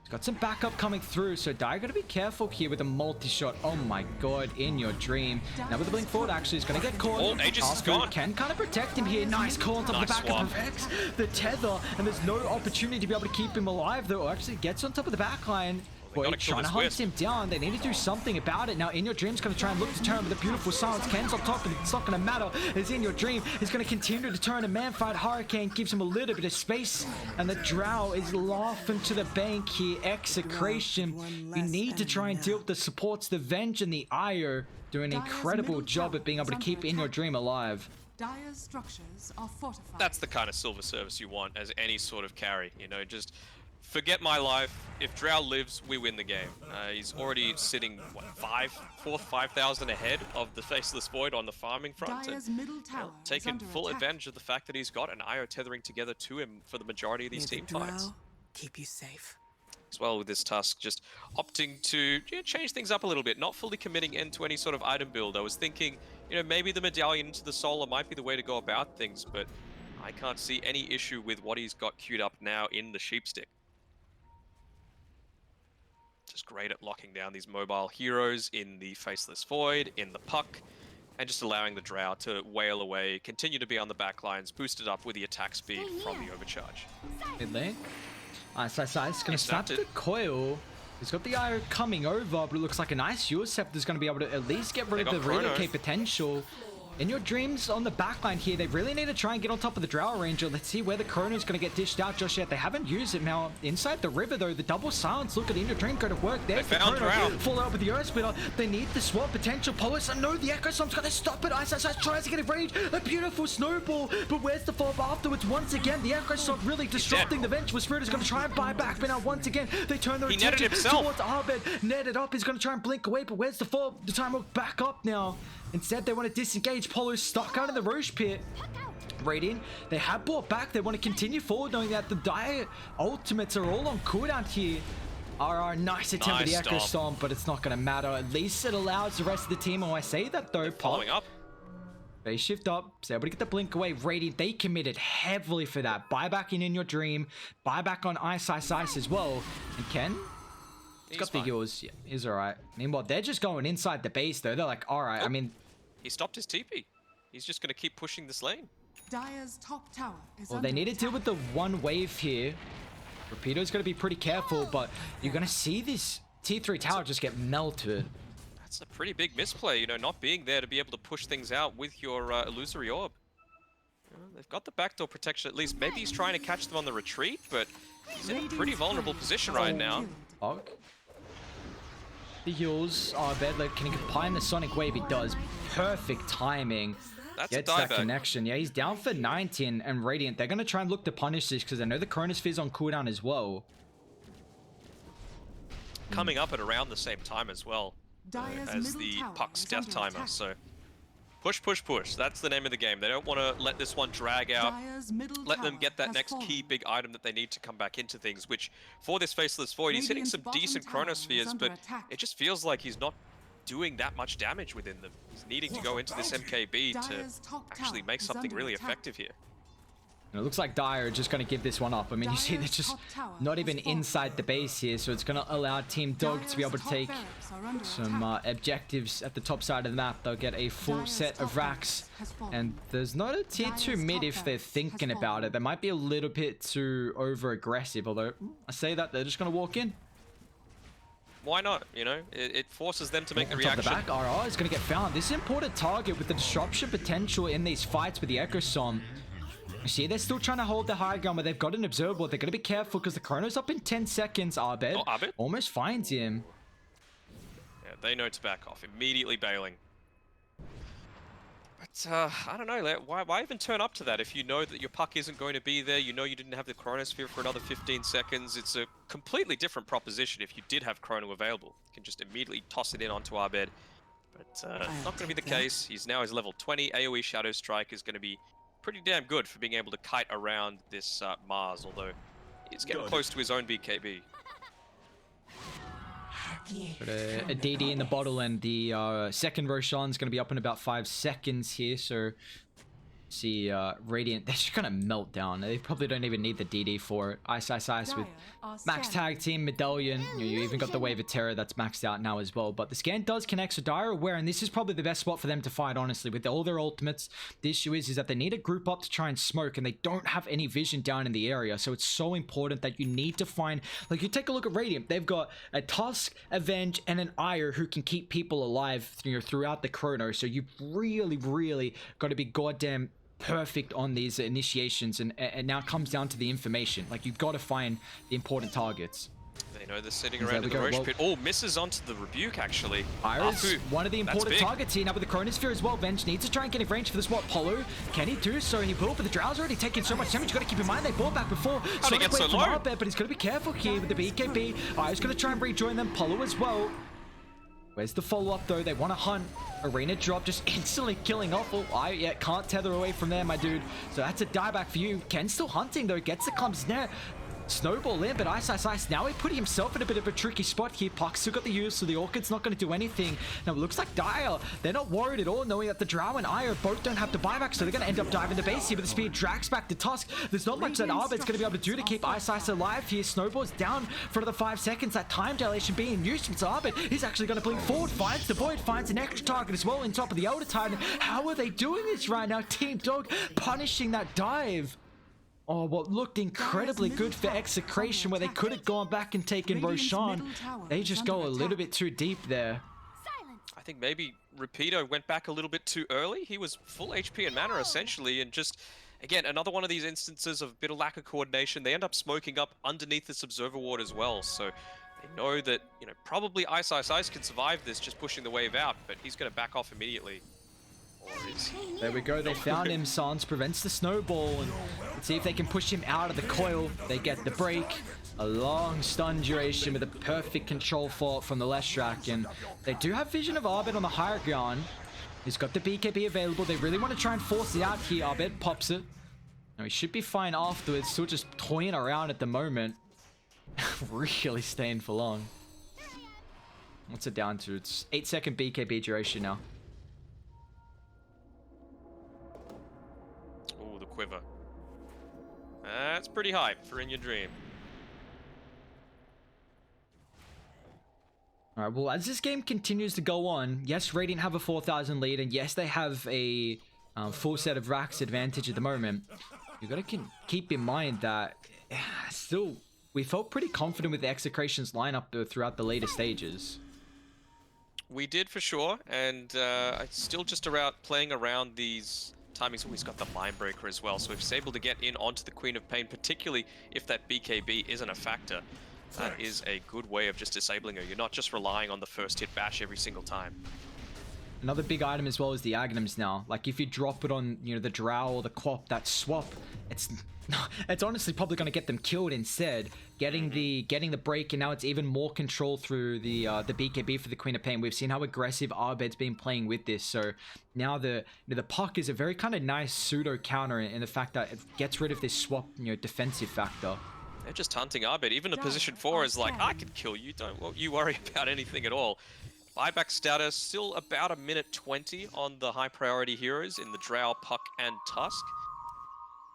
He's got some backup coming through, so Dire gotta be careful here with a multi-shot. Oh my god, in your dream. Now with the blink forward, actually, he's gonna get caught. Oh, Aegis is gone. Can kind of protect him here. Nice call on top of the backup. Protects the tether, and there's no opportunity to be able to keep him alive, though. Actually gets on top of the backline. Boy, gotta kill trying to this hunt Wisp. him down. They need to do something about it. Now, In Your Dream's going to try and look to turn with a beautiful silence. Ken's on top, but it's not going to matter. As In Your Dream is going to continue to turn a man fight. Hurricane gives him a little bit of space. And the Drow is laughing to the bank here. Execration. We need to try and deal with the supports, the Venge and the Ire. Doing an incredible job at being able to keep In Your Dream alive. Dire's structures are fortified. That's the kind of silver service you want as any sort of carry. You know, just forget my life. If Drow lives, we win the game. He's already sitting, what, 5,000 ahead of the Faceless Void on the farming front. Dire's And, middle tower is taking under full attack. advantage of the fact that he's got an Io tethering together to him for the majority of these team fights. Keep you safe. As well with this Tusk, just opting to change things up a little bit, not fully committing into any sort of item build. I was thinking, you know, maybe the Medallion into the Solar might be the way to go about things, but I can't see any issue with what he's got queued up now in the Sheepstick. Just great at locking down these mobile heroes in the Faceless Void, in the Puck, and just allowing the Drow to wail away, continue to be on the back lines, boosted up with the attack speed from the overcharge. Mid lane. It's going to snap snapped it. the coil. He's got the Ire coming over, but it looks like a nice Yosef is going to be able to at least get rid They of the got Chrono. relocate potential. In Your Dreams on the backline here, they really need to try and get on top of the Drow Ranger. Let's see where the Chrono is going to get dished out just yet. They haven't used it now. Inside the river, though, the double silence. Look at In Your Dream going to work. There's the found Chrono. Drow. Fall out with the Earth Splitter. They need the swap potential. Polis, and no, the Echo Storm's going to stop it. Ice tries to get a range. A beautiful snowball, but where's the follow-up afterwards? Once again, the Echo Storm really disrupting the Vengeful Spirit is going to try and buy back, but now once again, they turn their He netted attention himself. towards Arbed. Netted up. He's going to try and blink away, but where's the follow-up? The time will back up now. Instead, they want to disengage. Polo's stuck out in the Roche Pit. Radiant, they have brought back. They want to continue forward, knowing that the Dire ultimates are all on cooldown here. RR, nice attempt with the Nice Echo stomp. Stomp, but it's not going to matter. At least it allows the rest of the team. And when I say that, though, Following up. they shift up, so able to get the blink away. Radiant, they committed heavily for that. Buyback in Your Dream, buyback on Ice as well. And Ken? He's got the fine. yours. Yeah, he's alright. Meanwhile, they're just going inside the base, though. They're like, alright, I mean, He stopped his TP. He's just going to keep pushing this lane. Dire's top tower is well, under they need to attack. deal with the one wave here. Rapido's going to be pretty careful, but you're going to see this T3 tower just get melted. That's a pretty big misplay, you know, not being there to be able to push things out with your illusory orb. You know, they've got the backdoor protection at least. Maybe he's trying to catch them on the retreat, but he's in a pretty vulnerable position right now. Og. The heals are bad. Like, can he combine the Sonic Wave? He does. Perfect timing. That's Gets a that dieback. connection. Yeah, he's down for 19, and Radiant, they're going to try and look to punish this because I know the Chronosphere's on cooldown as well. Coming up at around the same time as well Dire's as middle the tower Puck's is death under timer. attack. So push, push, push. That's the name of the game. They don't want to let this one drag out. Dire's middle Let them tower get that has next fallen. key big item that they need to come back into things, which for this Faceless Void, he's hitting Radiant's some bottom decent tower is chronospheres, under but attack. it just feels like he's not doing that much damage within them. He's needing to go into this MKB to Dire's top actually tower make is something under really attack. effective here. And it looks like Dire are just going to give this one up. I mean, you see they're Dire's just top tower not has even fallen. inside the base here, so it's going to allow Team Dog to be able to Dire's take top barracks are under some attack. objectives at the top side of the map. They'll get a full Dire's set of top racks, barracks has fallen. and there's not a tier 2 Dire's mid top if they're barracks thinking has about fallen. it. They might be a little bit too over aggressive, although I say that they're just going to walk in. Why not? You know, it forces them to make the On top of reaction. the back, RR is going to get found. This is an important target with the disruption potential in these fights with the Echo Som. You see, they're still trying to hold the high ground, but they've got an observable. They're going to be careful because the Chrono's up in 10 seconds. Arbed Oh, Arbed? almost finds him. Yeah, they know to back off, immediately bailing. But I don't know, why even turn up to that if you know that your puck isn't going to be there, you know you didn't have the Chronosphere for another 15 seconds. It's a completely different proposition if you did have Chrono available. You can just immediately toss it in onto Arbed. But not going to be the case. He's now his level 20. AoE Shadow Strike is going to be pretty damn good for being able to kite around this Mars, although he's getting close to his own BKB. Got a DD in the bottle, and the second Roshan's going to be up in about 5 seconds here, so See, Radiant, they're just gonna melt down. They probably don't even need the DD for it. Ice with max tag team, medallion. You even got the Wave of Terror that's maxed out now as well. But the scan does connect, so Dire are aware, and this is probably the best spot for them to fight, honestly. With all their ultimates, the issue is that they need to group up to try and smoke, and they don't have any vision down in the area. So it's so important that you need to find, like, you take a look at Radiant. They've got a Tusk, Avenge, and an Ire who can keep people alive, you know, throughout the chrono. So you've really got to be goddamn perfect on these initiations, and now it comes down to the information. Like, you've got to find the important targets. They know they're sitting around in the Roche pit. Oh, misses onto the Rebuke, actually. Iris, one of the important targets here now with the Chronosphere as well. Venge needs to try and get in range for this what Polo. Can he do so? He will, but the Drow's already taking so much damage. You got to keep in mind they bought back before. How did he get so low? But he's got to be careful here with the BKB. Iris going to try and rejoin them. Polo as well. Where's the follow-up, though? They want to hunt. Arena drop, just instantly killing off. Oh, yeah, can't tether away from there, my dude. So that's a dieback for you. Ken still hunting, though. Gets the clumps net. Snowball in, but Ice. Now he put himself in a bit of a tricky spot here. Puck's still got the use, so the Orchid's not going to do anything. Now, it looks like Dire, they're not worried at all, knowing that the Drow and Ire both don't have to buy back, so they're going to end up diving the base here, but the speed drags back to Tusk. There's not much that Arbit's going to be able to do to keep Ice alive here. Snowball's down for another 5 seconds. That time dilation being used from Arbit. He's actually going to blink forward, finds the Void, finds an extra target as well on top of the Elder Titan. How are they doing this right now? Team Dog punishing that dive. Oh, what looked incredibly good for Execration, where they could have gone back and taken Roshan. They just go a little bit too deep there. I think maybe Rapido went back a little bit too early. He was full HP and mana, essentially, and just, again, another one of these instances of a bit of lack of coordination. They end up smoking up underneath this Observer Ward as well, so they know that, you know, probably Ice can survive this, just pushing the wave out, but he's going to back off immediately. There we go, they found him. Sans prevents the snowball, and let's see if they can push him out of the coil. They get the break. A long stun duration with a perfect control fault from the Leshrac, and they do have vision of Arbit on the higher ground. He's got the BKB available. They really want to try and force it out here. Arbit pops it. Now he should be fine afterwards, still just toying around at the moment. Really staying for long. What's it down to? It's 8-second BKB duration now. Quiver. That's pretty hype for In Your Dream. Alright, well, as this game continues to go on, yes, Radiant have a 4,000 lead, and yes, they have a full set of racks advantage at the moment. You gotta keep in mind that still, we felt pretty confident with the Execration's lineup though, throughout the later stages. We did for sure, and it's still just about playing around these timing's. Always got the Mindbreaker as well, so if he's able to get in onto the Queen of Pain, particularly if that BKB isn't a factor, that is a good way of just disabling her. You're not just relying on the first hit bash every single time. Another big item as well is the Aghanims now. Like, if you drop it on, you know, the Drow or the Quap, that swap, it's honestly probably going to get them killed instead. Getting the break, and now it's even more control through the BKB for the Queen of Pain. We've seen how aggressive Arbed's been playing with this, so now the Puck is a very kind of nice pseudo counter in the fact that it gets rid of this swap, you know, defensive factor. They're just hunting Arbed. Even the position 4 is like, I can kill you. Don't you worry about anything at all. Buyback status still about a minute 20 on the high priority heroes in the Drow, Puck, and Tusk.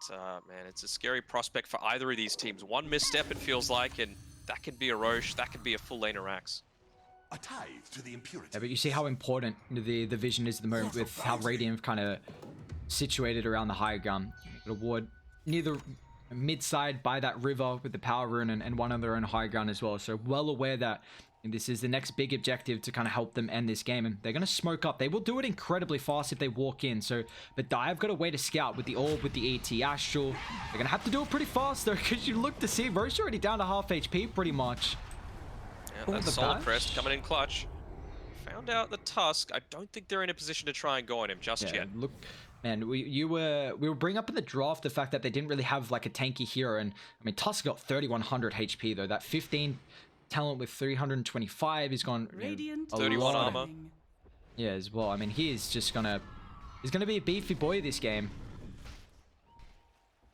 Man, it's a scary prospect for either of these teams. One misstep, it feels like, and that could be a Roche, that could be a full lane of Rax. A tithe to the impurity. Yeah, but you see how important the vision is at the moment with how Radiant kind of situated around the high ground. Got a ward near the mid side by that river with the power rune and one on their own high ground as well. So well aware that this is the next big objective to kind of help them end this game, and they're going to smoke up. They will do it incredibly fast if they walk in. So, but Dive got a way to scout with the Orb, with the ET Astral. They're going to have to do it pretty fast though, because you look to see Roche already down to half HP pretty much. Yeah, that's solid Crest coming in clutch. Found out the Tusk. I don't think they're in a position to try and go on him just yet. Look, man, we were bringing up in the draft the fact that they didn't really have like a tanky hero, and I mean Tusk got 3100 HP though. That 15 talent with 325, he's gone, you know, 31 armor. Yeah, as well. I mean, he's gonna be a beefy boy this game.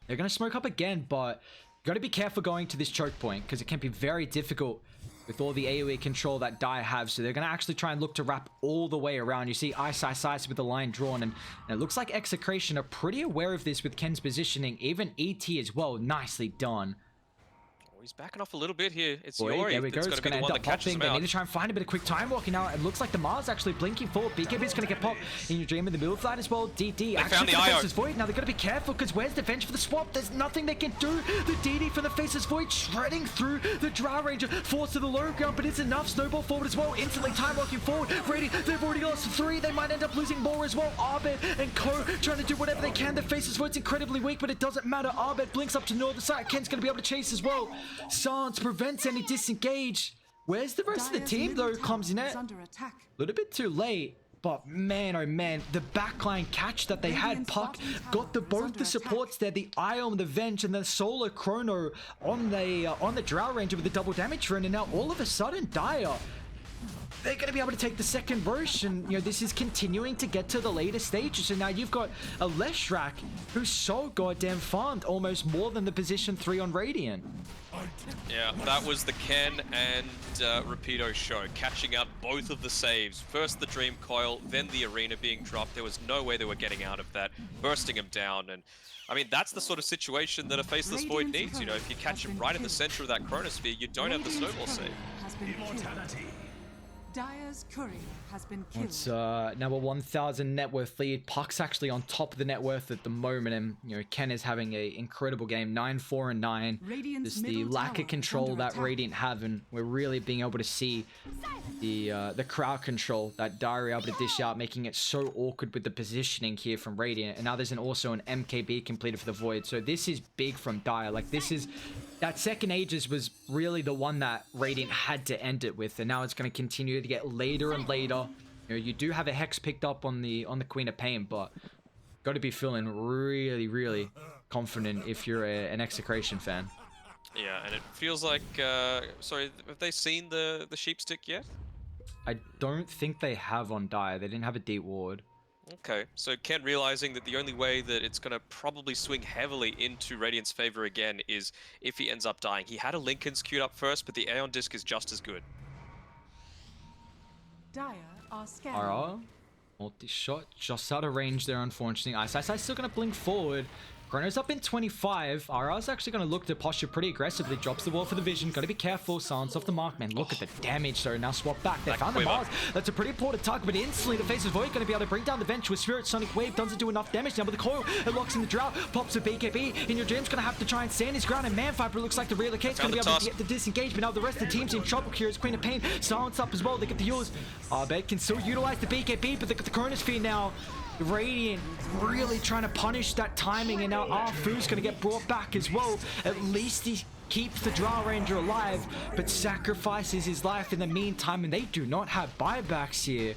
They're gonna smoke up again, but you gotta be careful going to this choke point because it can be very difficult with all the AoE control that Dire have, so they're going to actually try and look to wrap all the way around. You see Ice with the line drawn, and it looks like Execration are pretty aware of this with Ken's positioning, even ET as well. Nicely done. He's backing off a little bit here. It's Boy, Yori there we go. that's It's going to be going the to one end that up catches popping. him They out. need to try and find a bit of quick time walking now. It looks like the Mars actually blinking forward. BKB is going to get popped in your dream in the middle of that as well. DD found the IO. Faceless Void. Now they've got to be careful because where's the Venge for the swap? There's nothing they can do. The DD for the Faceless Void shredding through the Drow Ranger. Forced to the low ground, but it's enough. Snowball forward as well. Instantly time walking forward. Ready. They've already lost 3. They might end up losing more as well. Arbed and Co trying to do whatever they can. The Faceless Void's incredibly weak, but it doesn't matter. Arbed blinks up to the northern side. Ken's going to be able to chase as well. Sans prevents any disengage. Where's the rest of the Dire's team though? middle Comes in tower it is a under attack. little bit too late. But man, oh man, the backline catch that they had. Radiant's Puck bottom tower got the is both under the supports there, the Ion, the Venge, and the Solar Chrono on the Drow Ranger with the double damage run, and now all of a sudden Dire, they're going to be able to take the second rush, and you know this is continuing to get to the later stages. And now you've got a Leshrac who's so goddamn farmed, almost more than the position 3 on Radiant. Yeah, that was the Ken and Rapido show, catching out both of the saves. First the Dream Coil, then the Arena being dropped. There was no way they were getting out of that, bursting him down. And I mean, that's the sort of situation that a Faceless Void needs. You know, if you catch him right in the center of that Chronosphere, you don't have the snowball save. Has been killed. Dire's courier has been killed. It's now a 1,000 net worth lead. Puck's actually on top of the net worth at the moment, and you know Ken is having an incredible game, 9-4 and 9. Radiant's Just the middle lack tower of is control under that attack. Radiant have, and we're really being able to see the crowd control that Dire are able to dish out, making it so awkward with the positioning here from Radiant. And now there's also an MKB completed for the Void, so this is big from Dire. Like this is that second Aegis was really the one that Radiant had to end it with, and now it's going to continue to get later and later. You know, you do have a Hex picked up on the Queen of Pain, but got to be feeling really confident if you're an Execration fan. Yeah, and it feels like, sorry, have they seen the Sheepstick yet? I don't think they have on Dire. They didn't have a deep ward. Okay, so Ken realizing that the only way that it's going to probably swing heavily into Radiant's favor again is if he ends up dying. He had a Lincoln's queued up first, but the Aeon Disc is just as good. Dire are scanning. Ara, multi-shot, just out of range there, unfortunately. Ice still going to blink forward. Chrono's up in 25. Ara's actually going to look to posture pretty aggressively. Drops the wall for the vision. Got to be careful. Silence off the mark, man. Look at the damage, though. Now swap back. They found the Mars. That's a pretty important target, but instantly the Faceless Void going to be able to bring down the Venge with Spirit Sonic Wave. Doesn't do enough damage now, but the coil, it locks in the Drought. Pops a BKB. In your dream's going to have to try and stand his ground, and Manfiber looks like the relocate's going to be able to get the disengagement. Now the rest of the team's in trouble here. It's Queen of Pain. Silence up as well. They get the yours. Arbed can still utilize the BKB, but they got the Chronosphere now. Radiant really trying to punish that timing, and now Arfu's going to get brought back as well. At least he keeps the Drow Ranger alive, but sacrifices his life in the meantime, and they do not have buybacks here.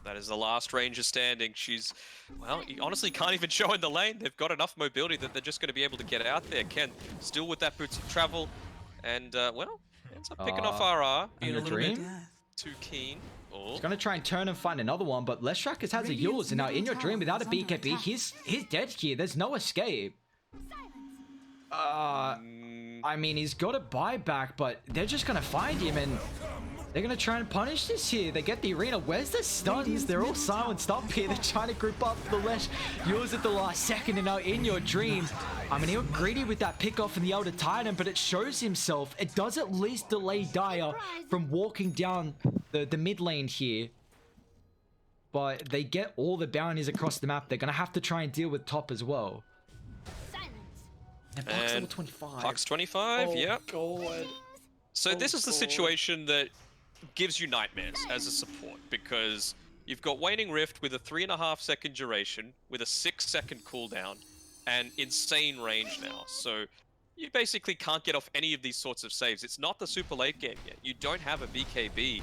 That is the last Ranger standing. She's, well, you honestly can't even show in the lane. They've got enough mobility that they're just going to be able to get out there. Ken still with that boots of travel, and well, ends up picking off RR, being a little bit too keen. He's going to try and turn and find another one, but Leshrac has a yours, and now in your dream without a BKB, he's dead here. There's no escape. I mean, he's got a buyback, but they're just going to find him, and they're going to try and punish this here. They get the arena. Where's the stuns? They're all silenced up here. They're trying to group up the Lesh. Yours at the last second, and now in your dream. I mean, he was greedy with that pick off in the Elder Titan, but it shows himself. It does at least delay Dire from walking down the mid lane here. But they get all the bounties across the map. They're going to have to try and deal with top as well. And Puck's level 25. Puck's 25, yep. God. So this is the situation that gives you nightmares as a support, because you've got Waning Rift with a 3.5 second duration, with a 6-second cooldown, and insane range now. So you basically can't get off any of these sorts of saves. It's not the super late game yet. You don't have a BKB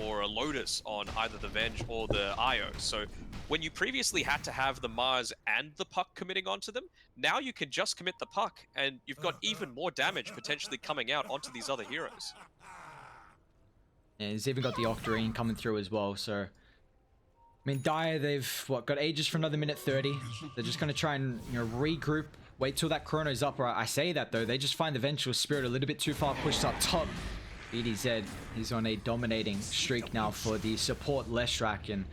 or a Lotus on either the Venge or the IO. So when you previously had to have the Mars and the Puck committing onto them, now you can just commit the Puck, and you've got even more damage potentially coming out onto these other heroes. And he's even got the Octarine coming through as well, so... I mean, Dire, they've, got Aegis for another minute 30. They're just going to try and, regroup, wait till that Chrono's up. Or I say that, though, they just find the Vengeful Spirit a little bit too far pushed up top. BDZ, he's on a dominating streak now for the support Leshrac, and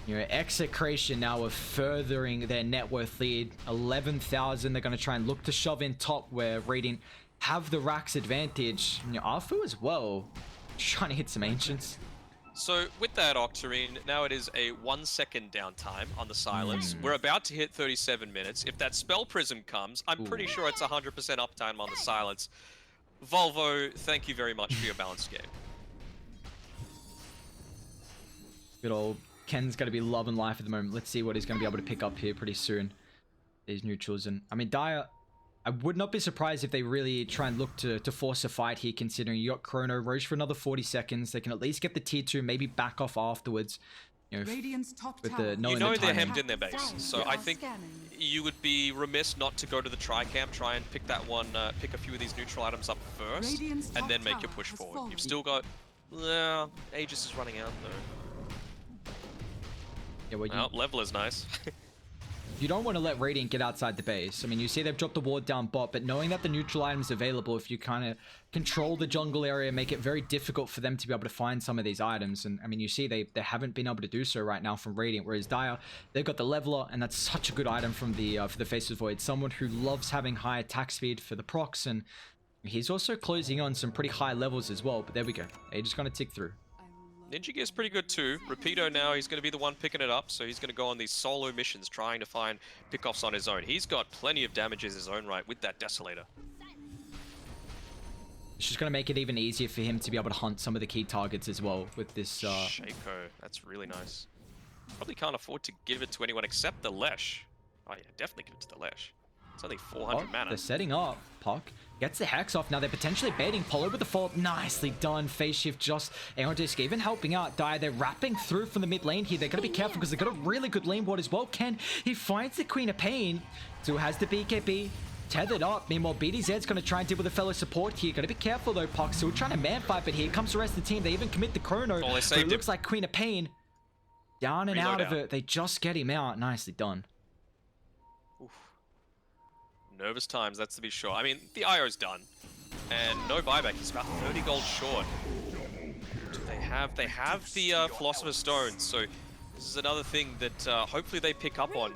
you know, Execration now are furthering their net worth lead. 11,000. They're going to try and look to shove in top where Radiant have the Rax advantage. And, you know, Arfu as well, trying to hit some Ancients. So with that Octarine, now it is a 1 second downtime on the silence. We're about to hit 37 minutes. If that Spell Prism comes, I'm pretty sure it's 100% uptime on the silence. Volvo, thank you very much for your balanced game. Good old Ken's going to be loving life at the moment. Let's see what he's going to be able to pick up here pretty soon. These neutrals. And I mean, Dire, I would not be surprised if they really try and look to force a fight here, considering you got Chrono, Roche for another 40 seconds. They can at least get the tier 2, maybe back off afterwards. You know, with the you know they're hemmed in their base, so I think you would be remiss not to go to the tri-camp, try and pick that one, pick a few of these neutral items up first, and then make your push forward. You've still got, Aegis is running out though. Yeah, well, level is nice. You don't want to let Radiant get outside the base. I mean, you see they've dropped the ward down bot, but knowing that the neutral item is available, if you kind of control the jungle area, make it very difficult for them to be able to find some of these items. And I mean, you see they haven't been able to do so right now from Radiant, whereas Dire, they've got the leveler, and that's such a good item from the for the Faceless Void. Someone who loves having high attack speed for the procs, and he's also closing on some pretty high levels as well. But there we go. They're just going to tick through. Ninja Gear's pretty good too. Rapido now, he's going to be the one picking it up, so he's going to go on these solo missions trying to find pickoffs on his own. He's got plenty of damage in his own right with that Desolator. It's just going to make it even easier for him to be able to hunt some of the key targets as well with this... Shaco, that's really nice. Probably can't afford to give it to anyone except the Lesh. Oh yeah, definitely give it to the Lesh. It's only 400 mana. They're setting up. Puck gets the Hex off. Now they're potentially baiting Polo with the fault. Nicely done. Phase shift just Aerodisc even helping out. Dire, they're wrapping through from the mid lane here. They're going to be careful because they've got a really good lane ward as well. Ken, he finds the Queen of Pain. So has the BKB tethered up. Meanwhile, BDZ's going to try and deal with a fellow support here. Got to be careful though, Puck. Still trying to man fight, but here comes the rest of the team. They even commit the Chrono. Oh, but it looks like Queen of Pain down and out of it. They just get him out. Nicely done. Nervous times, that's to be sure. I mean, the IO's done, and no buyback. He's about 30 gold short. Do they have? They have the Philosopher's Stone, so this is another thing that hopefully they pick up on.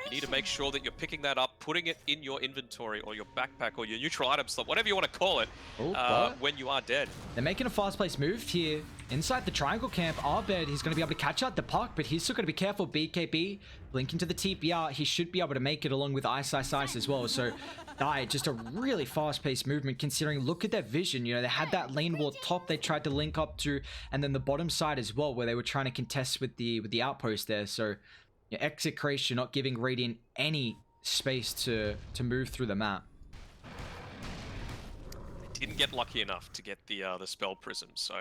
You need to make sure that you're picking that up, putting it in your inventory or your backpack or your neutral item slot, whatever you want to call it, when you are dead. They're making a fast-paced move here. Inside the triangle camp, Arbed, he's going to be able to catch out the puck, but he's still going to be careful. BKB, blinking to the TPR, he should be able to make it along with Ice as well. So, just a really fast-paced movement considering, look at their vision. You know, they had that lane wall top they tried to link up to, and then the bottom side as well, where they were trying to contest with the outpost there. So, yeah, Execration not giving Radiant any space to move through the map. They didn't get lucky enough to get the Spell Prism, so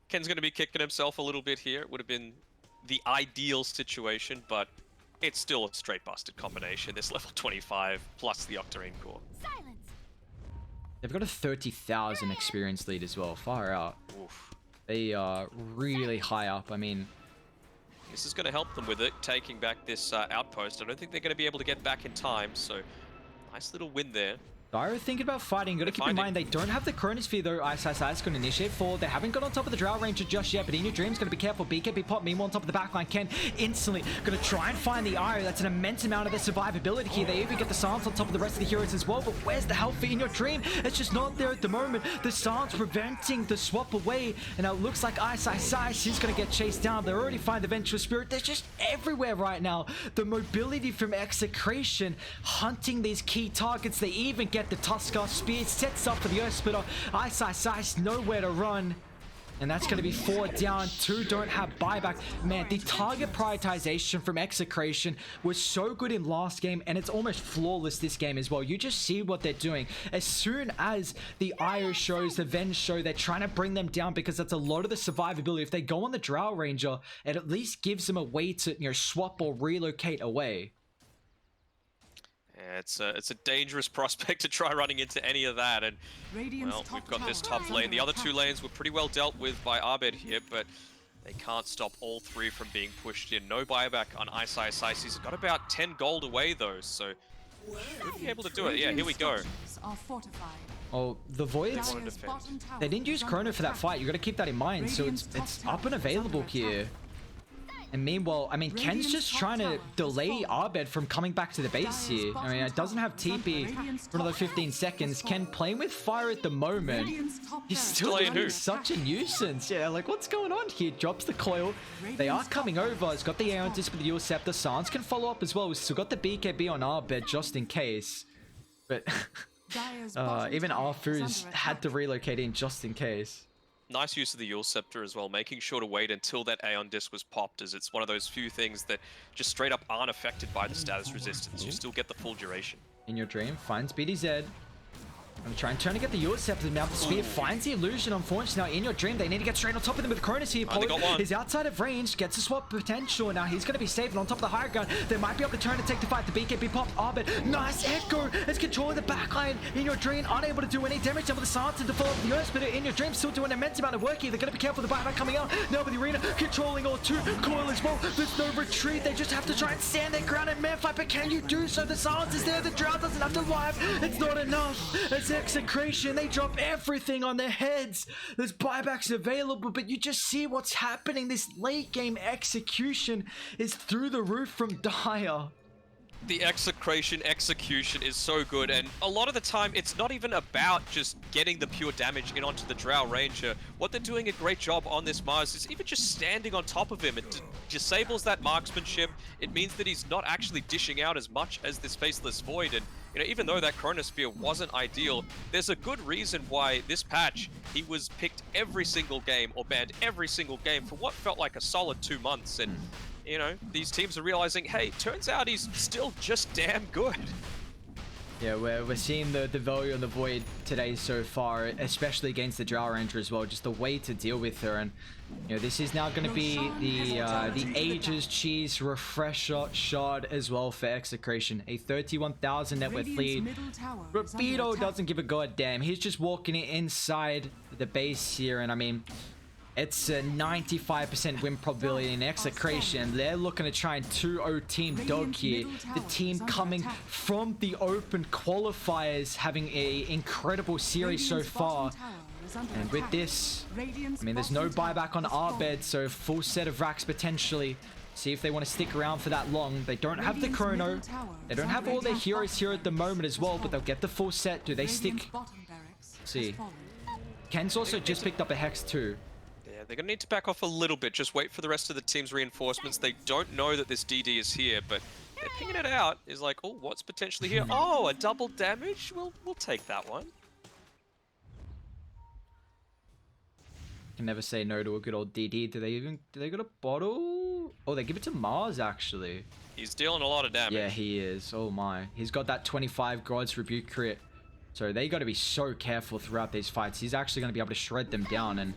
Ken's going to be kicking himself a little bit here. It would have been the ideal situation, but it's still a straight busted combination. This level 25 plus the Octarine core. Silence. They've got a 30,000 experience lead as well. Far out. Oof. They are really high up. I mean, this is going to help them with it, taking back this outpost. I don't think they're going to be able to get back in time, so nice little win there. Dire thinking about fighting. Gotta keep in mind they don't have the Chronosphere though. Ice is going to initiate forward. They haven't got on top of the Drow Ranger just yet, but in your dreams, gonna be careful. BKB pop, meanwhile on top of the backline. Ken instantly gonna try and find the Io. That's an immense amount of their survivability here. They even get the Silence on top of the rest of the heroes as well, but where's the health for in your dream? It's just not there at the moment. The Silence preventing the swap away, and now it looks like Ice is gonna get chased down. They already find the Vengeful Spirit. They're just everywhere right now. The mobility from Execration hunting these key targets. They even get the Tusker Spear, sets up for the Earth Splitter. Ice, nowhere to run. And that's going to be 4 down. 2 don't have buyback. Man, the target prioritization from Execration was so good in last game, and it's almost flawless this game as well. You just see what they're doing. As soon as the IO shows, the Venge show, they're trying to bring them down because that's a lot of the survivability. If they go on the Drow Ranger, it at least gives them a way to, you know, swap or relocate away. Yeah, it's a dangerous prospect to try running into any of that, and well, we've got this top lane. The other 2 lanes were pretty well dealt with by Arbed here, but they can't stop all 3 from being pushed in. No buyback on Ice. He's got about 10 gold away though, so should be able to do it. Yeah, here we go. Oh, the Voids, wanna defend. they didn't use Chrono for that fight. You got to keep that in mind. So it's up and available here. And meanwhile, I mean, Ken's just trying to delay Abed from coming back to the base here. I mean, it doesn't have TP for another 15 seconds. Ken playing with fire at the moment. He's still looking such a nuisance. Yeah, like, what's going on here? Drops the coil. They are coming over. He's got the Aeon Disc with the Dual Scepter. Sans can follow up as well. We've still got the BKB on Abed just in case. But even Arfu's had to relocate in just in case. Nice use of the Yule Scepter as well, making sure to wait until that Aeon Disc was popped, as it's one of those few things that just straight up aren't affected by the status resistance. You still get the full duration. In Your Dream finds BDZ. I'm trying to get the Yule Scepter. Now the Spear finds the illusion. Unfortunately, now In Your Dream, they need to get straight on top of them with Cronus here. He's outside of range, gets a swap potential. Now he's going to be safe and on top of the higher ground. They might be able to turn and take the fight. The BKB pop. Abed, nice echo. It's controlling the backline. In Your Dream, unable to do any damage. Now with the Silence to follow up the Earth Splitter. In Your Dream, still doing an immense amount of work here. They're going to be careful with the buyback coming out. Now with the arena controlling all two. Coil as well. There's no retreat. They just have to try and stand their ground and man fight. But can you do so? The Silence is there. The Drought doesn't have to live. It's not enough. It's Execration. They drop everything on their heads. There's buybacks available, but you just see what's happening. This late game execution is through the roof from Dire. The execution is so good, and a lot of the time it's not even about just getting the pure damage in onto the Drow Ranger. What they're doing a great job on this Mars is even just standing on top of him. It disables that marksmanship. It means that he's not actually dishing out as much as this Faceless Void, and you know, even though that Chronosphere wasn't ideal, there's a good reason why this patch he was picked every single game or banned every single game for what felt like a solid 2 months. And you know, these teams are realizing, hey, turns out he's still just damn good. Yeah, we're seeing the value on the Void today so far, especially against the Drow Ranger as well. Just the way to deal with her, and you know, this is now going to be the Aegis Cheese Refresher Shard as well for Execration. A 31,000 net worth lead. Rapido doesn't give a goddamn. He's just walking it inside the base here, and I mean, it's a 95% win probability in Execration. They're looking to try and 2-0 Team Dog here. The team coming from the open qualifiers, having an incredible series so far. And with this, I mean, there's no buyback on Abed, so full set of racks potentially. See if they want to stick around for that long. They don't have the Chrono. They don't have all their heroes here at the moment as well, but they'll get the full set. Do they stick? Let's see. Ken's also just picked up a Hex too. They're going to need to back off a little bit, just wait for the rest of the team's reinforcements. They don't know that this DD is here, but they're pinging it out. Is like, oh, what's potentially here? Oh, a double damage? We'll take that one. Can never say no to a good old DD. Do they got a bottle? Oh, they give it to Mars actually. He's dealing a lot of damage. Yeah, he is. Oh my. He's got that 25 God's Rebuke crit. So they got to be so careful throughout these fights. He's actually going to be able to shred them down, and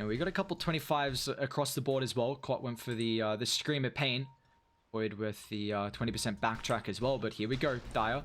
we got a couple 25s across the board as well. Clot went for the Screamer Pain. Void with the 20% backtrack as well. But here we go, Dire.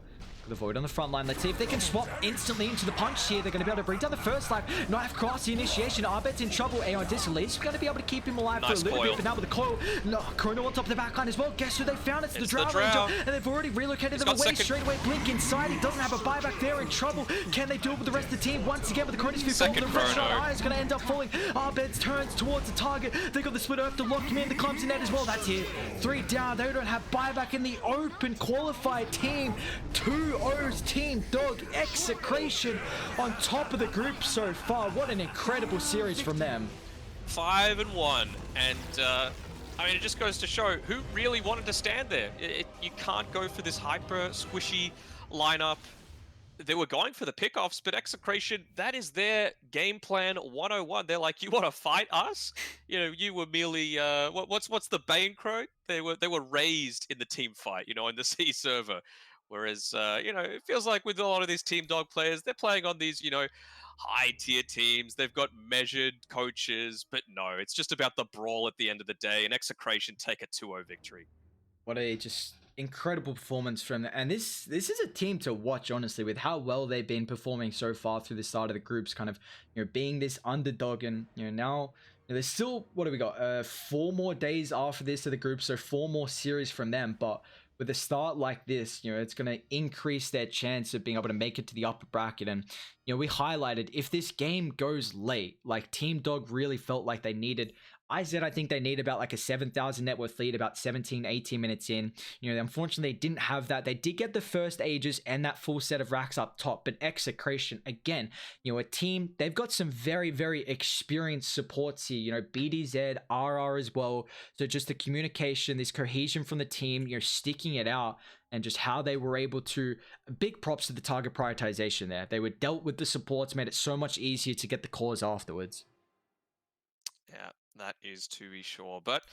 The Void on the front line. Let's see if they can swap instantly into the punch here. They're going to be able to bring down the first life. Knife cross the initiation. Abed's in trouble. Aeon Disc is going to be able to keep him alive for a little bit. But now with the coil, no, Chrono on top of the backline as well. Guess who they found? It's the Drow Ranger. And they've already relocated them away straight away. Blink inside. He doesn't have a buyback there. In trouble. Can they do it with the rest of the team? Once again with the Chronosphere. The restaurant eye is going to end up falling. Abed's turns towards the target. They got the split earth to lock him in. The clumsy net as well. That's it. 3 down. They don't have buyback in the open qualified team. 2-0's Team Dog. Execration on top of the group so far. What an incredible series from them. 5-1, and I mean, it just goes to show who really wanted to stand there. You can't go for this hyper squishy lineup. They were going for the pickoffs, but Execration, that is their game plan 101. They're like, you want to fight us? You know, you were merely what's the Bane quote? They were raised in the team fight, you know, in the C server. Whereas, you know, it feels like with a lot of these Team Dog players, they're playing on these, you know, high-tier teams. They've got measured coaches, but no, it's just about the brawl at the end of the day, and Execration take a 2-0 victory. What a just incredible performance from them. And this is a team to watch, honestly, with how well they've been performing so far through the start of the groups, kind of, you know, being this underdog. And, you know, now there's still, what do we got? 4 more days after this of the group, so 4 more series from them, but with a start like this, you know, it's going to increase their chance of being able to make it to the upper bracket. And we highlighted if this game goes late, like Team Dog really felt like they needed. I said I think they need about like a 7,000 net worth lead about 17, 18 minutes in. Unfortunately, they didn't have that. They did get the first Aegis and that full set of racks up top, but Execration, again, a team, they've got some very, very experienced supports here, BDZ, RR as well. So just the communication, this cohesion from the team, sticking it out, and just how they were able to, big props to the target prioritization there. They were dealt with the supports, made it so much easier to get the cores afterwards. Yeah, that is to be sure. But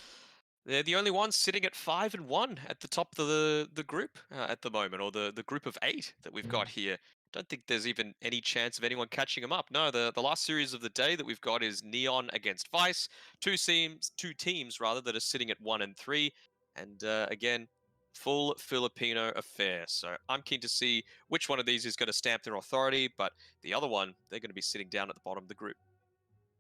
they're the only ones sitting at 5-1 at the top of the group at the moment, or the group of 8 that we've got here. Don't think there's even any chance of anyone catching them up. No, the last series of the day that we've got is Neon against Vice. Two teams rather that are sitting at 1 and 3, and again, full Filipino affair. So I'm keen to see which one of these is going to stamp their authority, but the other one, they're going to be sitting down at the bottom of the group.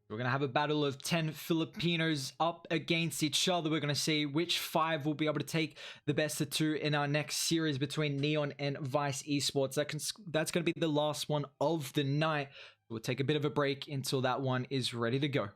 We're going to have a battle of 10 Filipinos up against each other. We're going to see which 5 will be able to take the best of 2 in our next series between Neon and Vice Esports. That's going to be the last one of the night. We'll take a bit of a break until that one is ready to go.